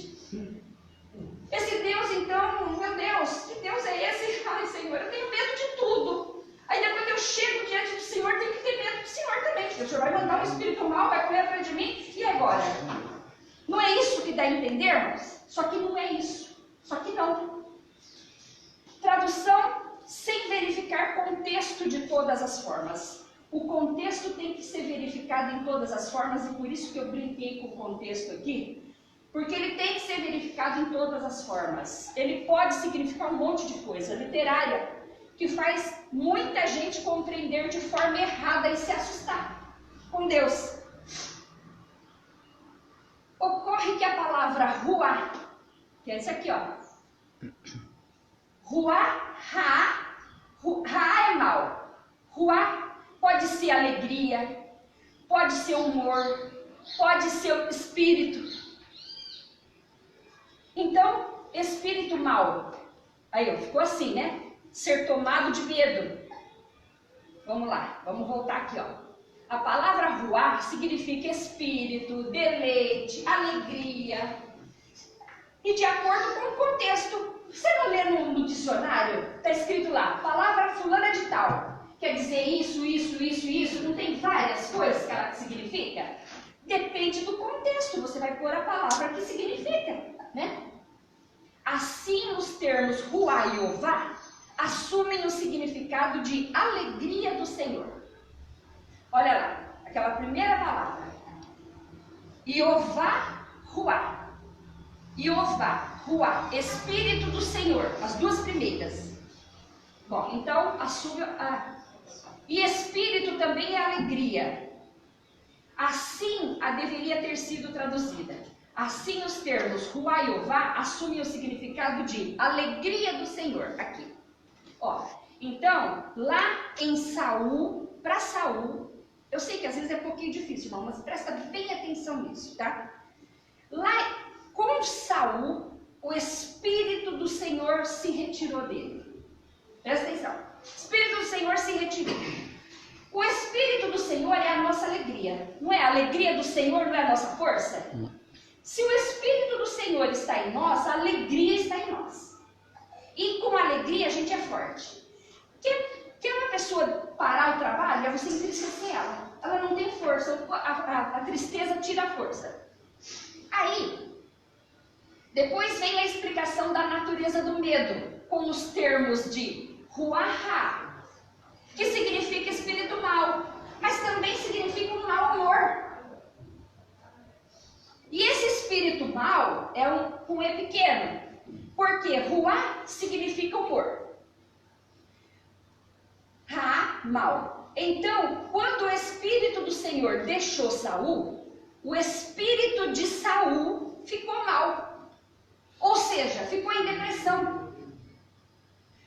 Esse Deus, então, meu Deus, que Deus é esse? Ai, Senhor, eu tenho medo de tudo. Aí depois eu chego diante do Senhor, tenho que ter medo do Senhor também, porque o Senhor vai mandar um espírito mau, vai correr atrás de mim, e agora? Não é isso que dá a entender, irmãos? Só que não é isso. Só que não. Tradução sem verificar contexto de todas as formas. O contexto tem que ser verificado em todas as formas, e por isso que eu brinquei com o contexto aqui, porque ele tem que ser verificado em todas as formas. Ele pode significar um monte de coisa literária, que faz muita gente compreender de forma errada e se assustar com Deus. Ocorre que a palavra ruá, que é isso aqui, ó. Ruá, ra é mal. Ruá pode ser alegria, pode ser humor, pode ser espírito. Então, espírito mau. Aí, ó, ficou assim, né? Ser tomado de medo. Vamos lá, vamos voltar aqui, ó. A palavra ruá significa espírito, deleite, alegria. E de acordo com o contexto, você não lê no dicionário, está escrito lá, palavra fulana de tal. Quer dizer isso, isso, isso, isso, não tem várias coisas que ela significa? Depende do contexto, você vai pôr a palavra que significa, né? Assim, os termos ruá e ová assumem o significado de alegria do Senhor. Olha lá, aquela primeira palavra. Iová, ruá. Iová, ruá, Espírito do Senhor, as duas primeiras. Bom, então, assume a... E Espírito também é alegria. Assim, a deveria ter sido traduzida. Assim, os termos ruá e ová assumem o significado de alegria do Senhor, aqui. Ó, então, lá em Saul, para Saul, eu sei que às vezes é um pouquinho difícil, irmão, mas presta bem atenção nisso, tá? Lá com Saul, o Espírito do Senhor se retirou dele. Presta atenção. O Espírito do Senhor se retirou. O Espírito do Senhor é a nossa alegria. Não é? A alegria do Senhor não é a nossa força? Se o Espírito do Senhor está em nós, a alegria está em nós. E com alegria a gente é forte. Quer uma pessoa parar o trabalho, é você entristecer ela. Ela não tem força, a tristeza tira a força. Aí, depois vem a explicação da natureza do medo, com os termos de ruá, que significa espírito mau, mas também significa um mau humor. E esse espírito mau é um E pequeno, porque ruá significa humor. Ra, mal. Então, quando o Espírito do Senhor deixou Saul, o espírito de Saul ficou mal. Ou seja, ficou em depressão.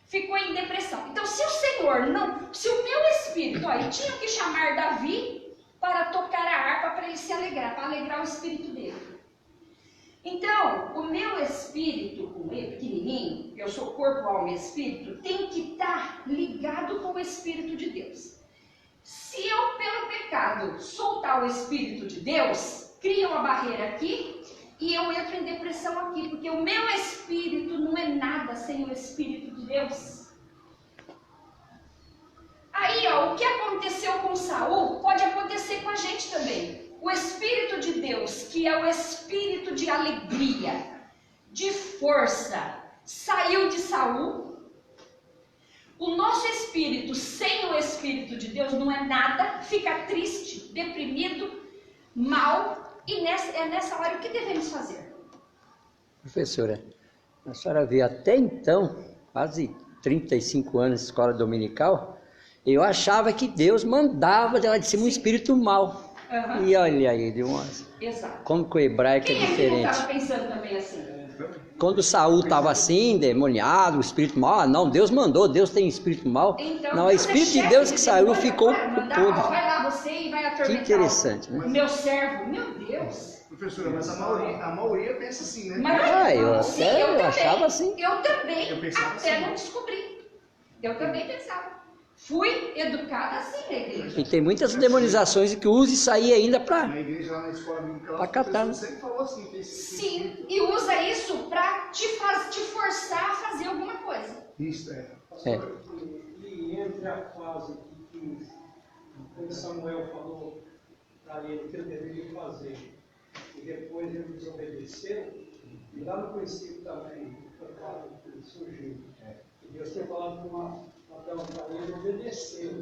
Ficou em depressão. Então, se o Senhor não... Se o meu espírito... Ó, eu tinha que chamar Davi para tocar a harpa para ele se alegrar, para alegrar o espírito dele. Então, o meu espírito, com ele pequenininho, eu sou corpo, alma e espírito, tem que estar ligado com o Espírito de Deus. Se eu, pelo pecado, soltar o Espírito de Deus, cria uma barreira aqui e eu entro em depressão aqui, porque o meu espírito não é nada sem o Espírito de Deus. Aí aí, ó, o que aconteceu com Saul pode acontecer com a gente também. O Espírito de Deus, que é o Espírito de alegria, de força, saiu de Saul. O nosso espírito, sem o Espírito de Deus, não é nada, fica triste, deprimido, mal, e é nessa hora o que devemos fazer? Professora, a senhora viu até então, quase 35 anos de escola dominical, eu achava que Deus mandava de lá de cima um espírito mau. Uhum. E olha aí, de umas... Exato. Como que o hebraico é Quem diferente. estava pensando também assim? Quando Saul estava assim, demoniado, o espírito mau, não, Deus mandou, Deus tem espírito mau. Então, não, o espírito de Deus que saiu ficou todo. Vai lá você e vai atormentar. Que interessante, né? O meu servo, meu Deus. Professora, mas a maioria pensa assim, né? Mas, eu sim, até também, achava assim. Eu também, Eu pensava até assim. não descobri. Eu também pensava. Fui educada assim na igreja. E tem muitas demonizações que usa isso aí ainda para... Na igreja, lá na escola bíblica, Pra catar, né? sempre falou assim. Que Sim, e usa isso para te forçar a fazer alguma coisa. Isso, é. E entre a fase que quando Samuel falou para ele que ele deveria fazer, e depois ele desobedeceu, e lá no princípio também, foi claro que surgiu. E Deus tinha falado para ele obedecer,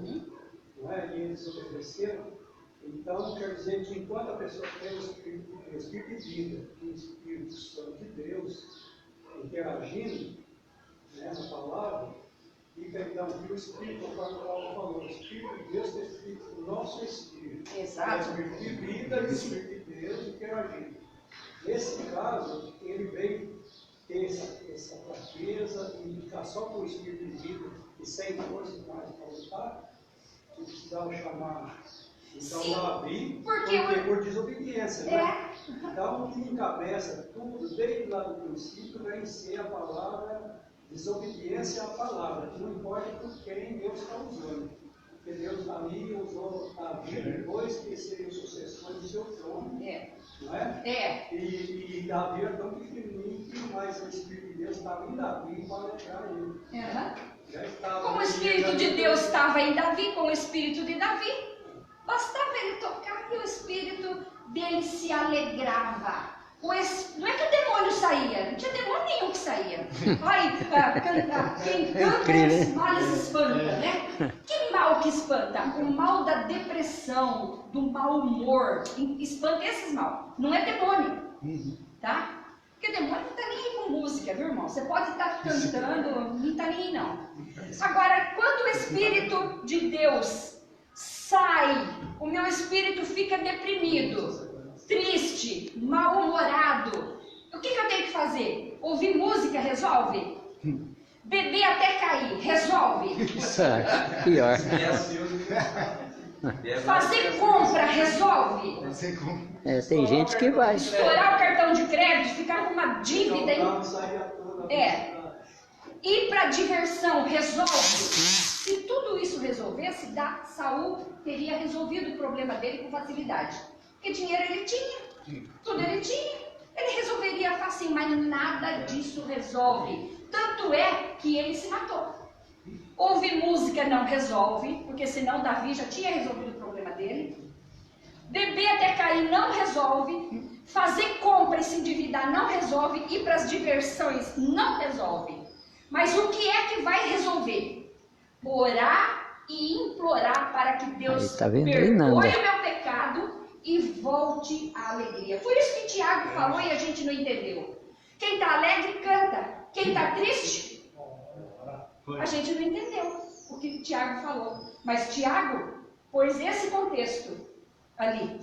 não é? E ele desobedeceu. Então, quer dizer que enquanto a pessoa tem o Espírito de vida, o Espírito Santo de Deus, interagindo, né, na palavra, fica então que o Espírito, conforme o Paulo falou, o Espírito de Deus tem Espírito do nosso Espírito. Exato. É o Espírito de vida e o Espírito de Deus interagindo. Nesse caso, ele veio ter essa fraqueza e ficar só com o Espírito de vida e sem força mais para lutar, que precisava chamar então Davi, por desobediência, né? Então, o que encabeça tudo, desde lá do princípio, vem ser a palavra, desobediência à palavra, que não importa por quem Deus está usando. Porque Deus ali usou Davi depois que seria o sucessor do seu trono, não é? E Davi era tão pequenininho que mais o Espírito de Deus estava em Davi para alegrar ele. Como o Espírito de Deus estava em Davi, com o Espírito de Davi, bastava ele tocar e o Espírito dele se alegrava. Não é que o demônio saía, não tinha demônio nenhum que saía. Olha, quem canta os males espanta, né? Que mal que espanta? O mal da depressão, do mau humor, espanta esses mal. Não é demônio, tá? Porque demônio não está nem aí com música, viu, irmão? Você pode estar cantando, não está nem aí, não. Agora, quando o Espírito de Deus sai, o meu espírito fica deprimido, triste, mal-humorado. O que eu tenho que fazer? Ouvir música resolve? Beber até cair resolve? Isso é pior. Fazer compra resolve? Tem gente que vai. Estourar o cartão de crédito, ficar com uma dívida. Ir para diversão resolve? Se tudo isso resolvesse, Saul teria resolvido o problema dele com facilidade. Porque dinheiro ele tinha, tudo ele tinha, ele resolveria fácil, mas nada disso resolve. Tanto é que ele se matou. Ouvir música não resolve, porque senão Davi já tinha resolvido o problema dele. Beber até cair não resolve. Fazer compra e se endividar não resolve. Ir para as diversões não resolve. Mas o que é que vai resolver? Orar e implorar para que Deus perdoe o meu pecado e volte à alegria. Foi isso que Tiago falou e a gente não entendeu. Quem está alegre, canta. Quem está triste, a gente não entendeu o que Tiago falou. Mas Tiago pôs esse contexto ali.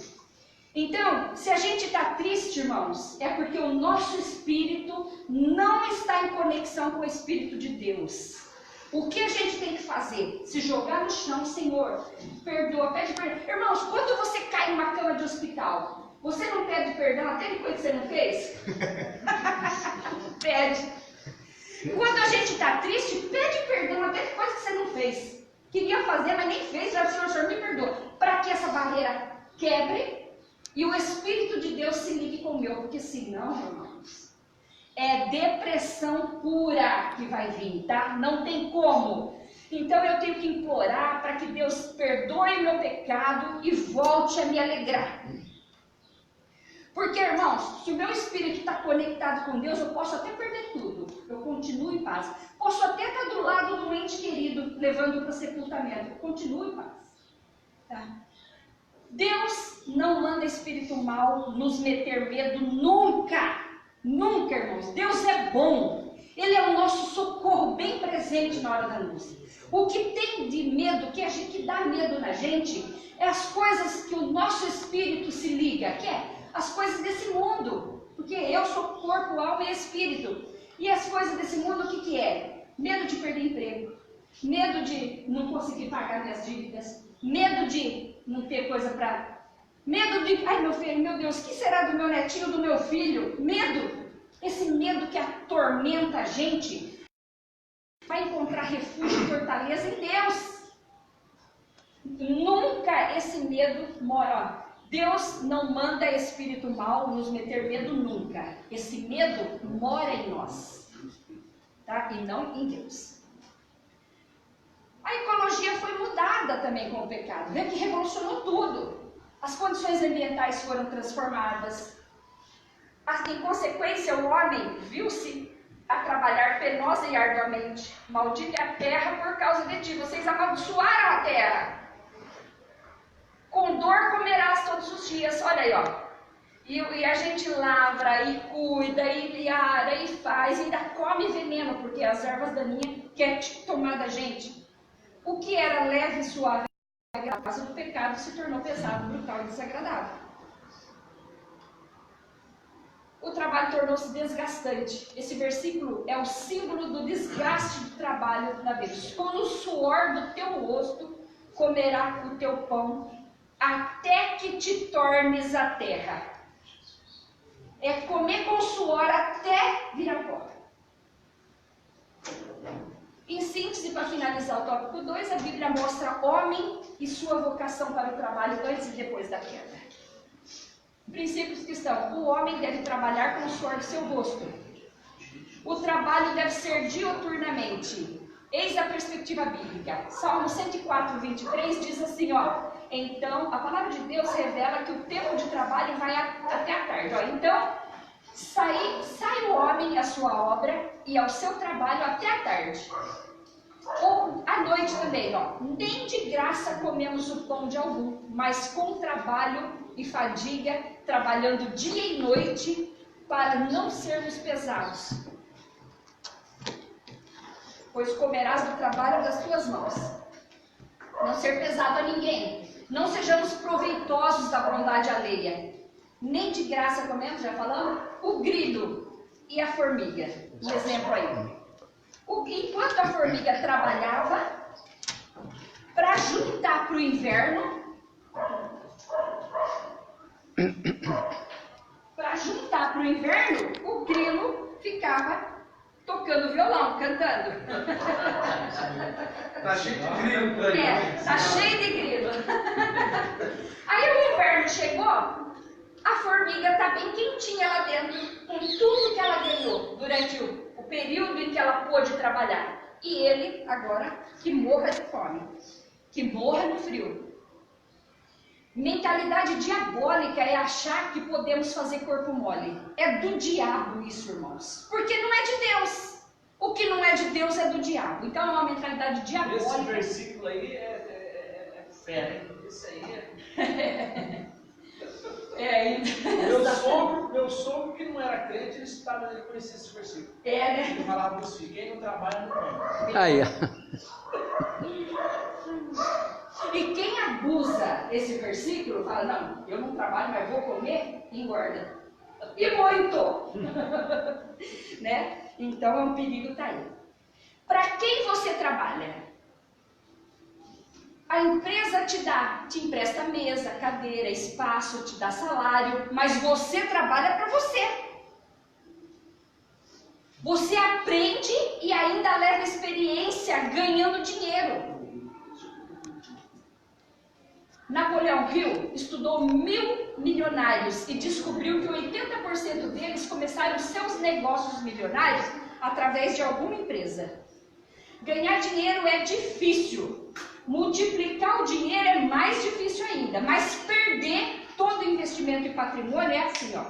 Então, se a gente está triste, irmãos, é porque o nosso espírito não está em conexão com o Espírito de Deus. O que a gente tem que fazer? Se jogar no chão, Senhor, perdoa, pede perdão. Irmãos, quando você cai numa cama de hospital, você não pede perdão até de coisa que você não fez? Pede. Quando a gente está triste, pede perdão até de coisa que você não fez. Queria fazer, mas nem fez, já o Senhor me perdoa. Para que essa barreira quebre e o Espírito de Deus se ligue com o meu, porque senão, irmãos, é depressão pura que vai vir, tá? Não tem como. Então eu tenho que implorar para que Deus perdoe o meu pecado e volte a me alegrar. Porque, irmãos, se o meu espírito está conectado com Deus, eu posso até perder tudo. Eu continuo em paz. Posso até estar do lado do ente querido, levando para o sepultamento. Eu continuo em paz. Tá? Deus não manda espírito mal nos meter medo nunca. Nunca, irmãos. Deus é bom. Ele é o nosso socorro bem presente na hora da angústia. O que tem de medo, que dá medo na gente, é as coisas que o nosso espírito se liga, que é as coisas desse mundo, porque eu sou corpo, alma e espírito. E as coisas desse mundo, o que é? Medo de perder emprego, medo de não conseguir pagar minhas dívidas, medo de não ter coisa para... Medo de, ai meu filho, meu Deus, o que será do meu netinho, do meu filho? Medo, esse medo que atormenta a gente, vai encontrar refúgio e fortaleza em Deus. Nunca esse medo mora... Deus não manda espírito mal nos meter medo nunca. Esse medo mora em nós, tá? E não em Deus. A ecologia foi mudada também com o pecado, né? Que revolucionou tudo. As condições ambientais foram transformadas. Em consequência, o homem viu-se a trabalhar penosa e arduamente. Maldita é a terra por causa de ti. Vocês amaldiçoaram a terra. Com dor comerás todos os dias. Olha aí, ó. E a gente lavra, e cuida, e ara, e faz, e ainda come veneno, porque as ervas daninhas querem tomar da gente. O que era leve e suave, a base do pecado se tornou pesado, brutal e desagradável. O trabalho tornou-se desgastante. Esse versículo é o símbolo do desgaste do trabalho na Bíblia. Com o suor do teu rosto comerá o teu pão, até que te tornes a terra. É comer com suor até virar pó. Em síntese, para finalizar o tópico 2, a Bíblia mostra homem e sua vocação para o trabalho antes e depois da queda. Princípios que estão: o homem deve trabalhar com o suor do seu rosto. O trabalho deve ser diuturnamente. Eis a perspectiva bíblica. Salmo 104, 23 diz assim, ó. Então, a palavra de Deus revela que o tempo de trabalho vai até a tarde. Ó. Então, sai o homem à sua obra e ao seu trabalho até a tarde. Ou à noite também, ó. Nem de graça comemos o pão de algum, mas com trabalho e fadiga, trabalhando dia e noite, para não sermos pesados. Pois comerás do trabalho das tuas mãos. Não ser pesado a ninguém. Não sejamos proveitosos da bondade alheia. Nem de graça comemos, já falamos, o grilo e a formiga. Um exemplo aí. Enquanto a formiga trabalhava, para juntar para o inverno, o grilo ficava tocando violão, cantando. Tá cheio de grilo por aí. Tá cheio de grilo. Aí o inverno chegou, a formiga está bem quentinha lá dentro, com tudo que ela ganhou durante o período em que ela pôde trabalhar. E ele, agora, que morra de fome, que morra no frio. Mentalidade diabólica é achar que podemos fazer corpo mole. É do diabo isso, irmãos. Porque não é de Deus. O que não é de Deus é do diabo. Então é uma mentalidade diabólica. Esse versículo aí é fera, hein? Esse aí Meu sogro que não era crente, ele conhecia esse versículo. Né? Ele falava para os filhos, quem não trabalha não come. Aí, ó. E quem abusa esse versículo, fala, não, eu não trabalho, mas vou comer, engorda. E muito! Né? Então é um perigo, tá aí. Para quem você trabalha? A empresa te empresta mesa, cadeira, espaço, te dá salário, mas você trabalha para você. Você aprende e ainda leva experiência ganhando dinheiro. Napoleão Hill estudou 1000 milionários e descobriu que 80% deles começaram seus negócios milionários através de alguma empresa. Ganhar dinheiro é difícil. Multiplicar o dinheiro é mais difícil ainda. Mas perder todo o investimento e patrimônio é assim, ó.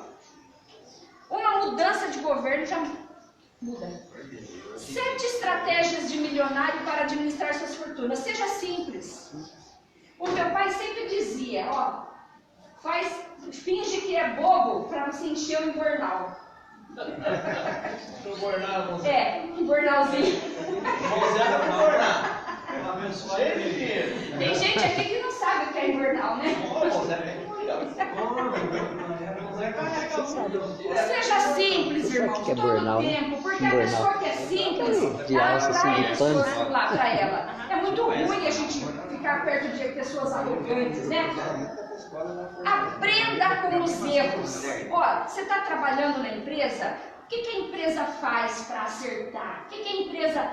Uma mudança de governo já muda. 7 estratégias de milionário para administrar suas fortunas. Seja simples. O meu pai sempre dizia, ó, finge que é bobo para você encher o invernal. No bornal, vamos Um bornalzinho. era no bornal. Abençoar Cheio de ele. dinheiro. Tem gente aqui que não sabe o que é invernal, né? Seja simples, irmãos, que é todo bornal, o né? tempo, porque Um a bornal. pessoa que é simples, De ela alça, não assim, atrai de as pessoas pano. lá para ela. É muito ruim a gente ficar perto de pessoas arrogantes, né? Aprenda com os erros. Ó, você está trabalhando na empresa, o que a empresa faz para acertar? O que a empresa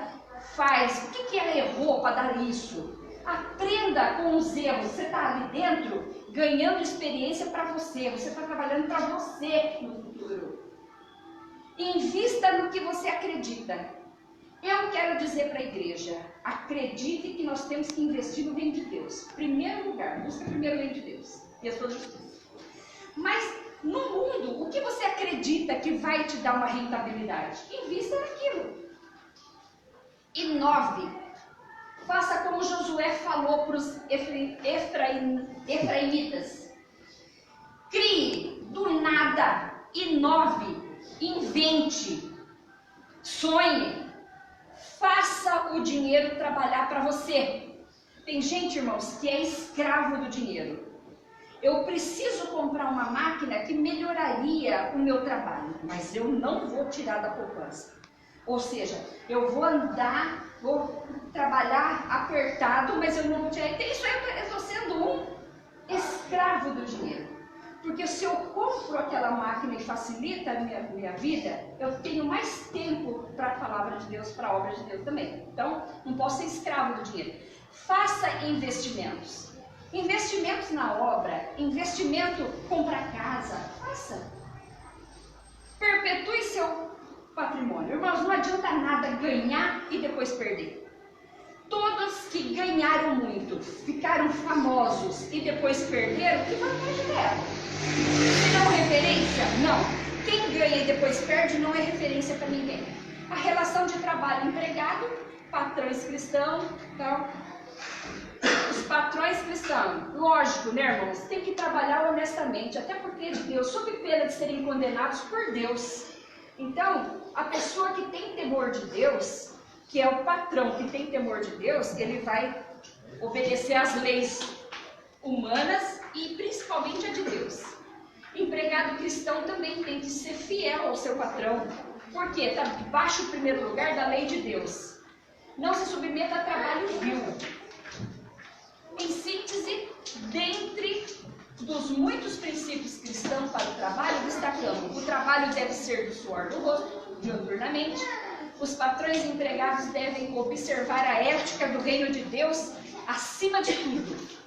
faz? O que ela errou para dar isso? Aprenda com os erros. Você está ali dentro ganhando experiência para você. Você está trabalhando para você no futuro. Invista no que você acredita. Eu quero dizer para a igreja, acredite que nós temos que investir no reino de Deus. Primeiro lugar, busca primeiro o reino de Deus e a sua justiça. Mas no mundo, o que você acredita que vai te dar uma rentabilidade? Invista naquilo. Inove. Faça como Josué falou para os efraimitas. Crie do nada, inove, invente, sonhe. Faça o dinheiro trabalhar para você. Tem gente, irmãos, que é escravo do dinheiro. Eu preciso comprar uma máquina que melhoraria o meu trabalho, mas eu não vou tirar da poupança. Ou seja, eu vou andar, vou trabalhar apertado, mas eu não vou tirar. Então, isso eu estou sendo um escravo do dinheiro. Porque se eu compro aquela máquina e facilita a minha vida, eu tenho mais tempo para a palavra de Deus, para a obra de Deus também. Então, não posso ser escravo do dinheiro. Faça investimentos. Investimentos na obra, investimento, comprar casa, faça. Perpetue seu patrimônio. Irmãos, não adianta nada ganhar e depois perder. Todos que ganharam muito, ficaram famosos e depois perderam, que vantagem deram? Serão referência? Não. Quem ganha e depois perde não é referência para ninguém. A relação de trabalho-empregado, patrões cristãos, então, os patrões cristãos, lógico, né, irmãos? Tem que trabalhar honestamente, até porque é de Deus, sob pena de serem condenados por Deus. Então, a pessoa que tem temor de Deus, que é o patrão que tem temor de Deus, ele vai obedecer às leis humanas e principalmente a de Deus. Empregado cristão também tem que ser fiel ao seu patrão, porque está debaixo, em primeiro lugar, da lei de Deus. Não se submeta a trabalho vil. Em síntese, dentre dos muitos princípios cristãos para o trabalho, destacamos: o trabalho deve ser do suor do rosto, diuturnamente. Os patrões e empregados devem observar a ética do reino de Deus acima de tudo.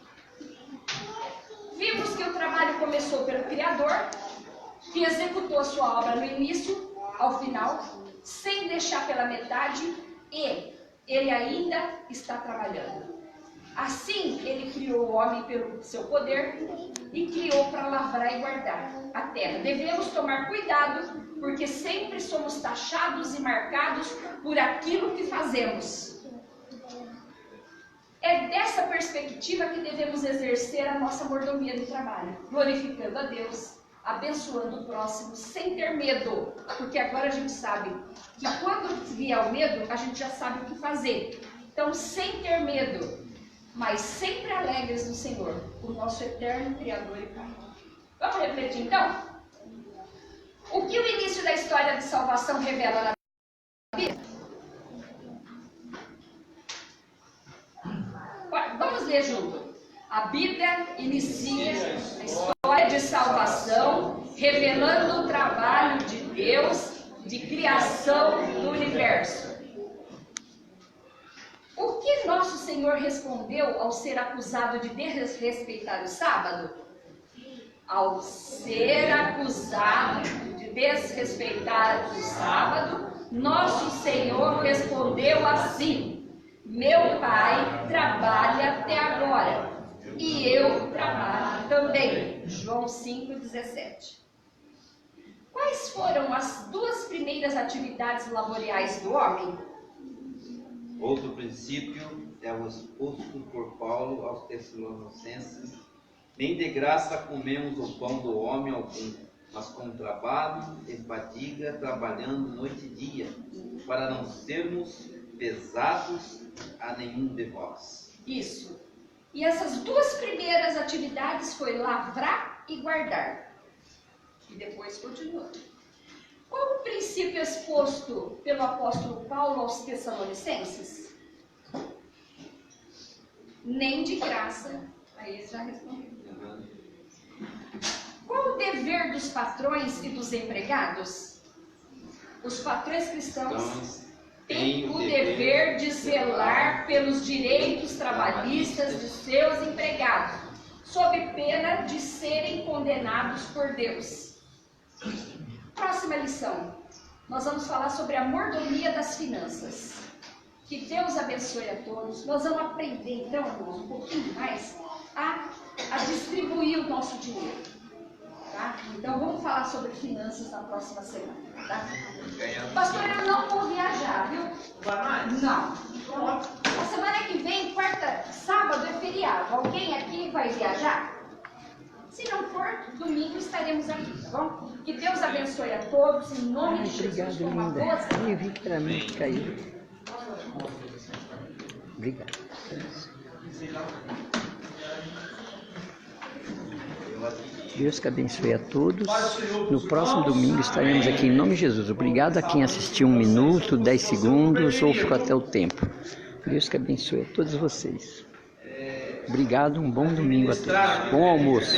Vimos que o trabalho começou pelo Criador, que executou a sua obra no início ao final, sem deixar pela metade, e ele ainda está trabalhando. Assim, ele criou o homem pelo seu poder e criou para lavrar e guardar a terra. Devemos tomar cuidado, porque sempre somos taxados e marcados por aquilo que fazemos. É dessa perspectiva que devemos exercer a nossa mordomia no trabalho, glorificando a Deus, abençoando o próximo, sem ter medo, porque agora a gente sabe que quando vier o medo, a gente já sabe o que fazer. Então, sem ter medo, mas sempre alegres no Senhor, o nosso eterno Criador e Pai. Vamos refletir então? O que o início da história de salvação revela na Bíblia? Vamos ler junto. A Bíblia inicia a história de salvação, revelando o trabalho de Deus de criação do universo. O que nosso Senhor respondeu ao ser acusado de desrespeitar o sábado? Ao ser acusado de desrespeitar o sábado, nosso Senhor respondeu assim: Meu pai trabalha até agora e eu trabalho também. João 5,17. Quais foram as duas primeiras atividades laboriais do homem? Outro princípio é o exposto por Paulo aos Tessalonicenses: nem de graça comemos o pão do homem algum, mas com trabalho e fadiga, trabalhando noite e dia, para não sermos pesados a nenhum de vós. Isso. E essas duas primeiras atividades foi lavrar e guardar. E depois continua. Qual o princípio exposto pelo apóstolo Paulo aos Tessalonicenses? Nem de graça. Aí ele já respondeu. Qual o dever dos patrões e dos empregados? Os patrões cristãos têm o dever de zelar pelos direitos trabalhistas de seus empregados, sob pena de serem condenados por Deus. Próxima lição. Nós vamos falar sobre a mordomia das finanças. Que Deus abençoe a todos. Nós vamos aprender, então, irmãos, um pouquinho mais a distribuir o nosso dinheiro. Tá? Então, vamos falar sobre finanças na próxima semana. Tá? Pastor, eu não vou viajar, viu? Vai mais? Não. A semana que vem, sábado é feriado. Alguém aqui vai viajar? Se não for, domingo estaremos aqui, tá bom? Que Deus abençoe a todos, em nome de Jesus. Obrigado, Com uma linda. boa semana. Eu vi que era mim que caiu. Obrigado. Deus que abençoe a todos. No próximo domingo estaremos aqui em nome de Jesus. Obrigado a quem assistiu 1 minuto, 10 segundos ou ficou até o tempo. Deus que abençoe a todos vocês. Obrigado, um bom domingo a todos. Bom almoço.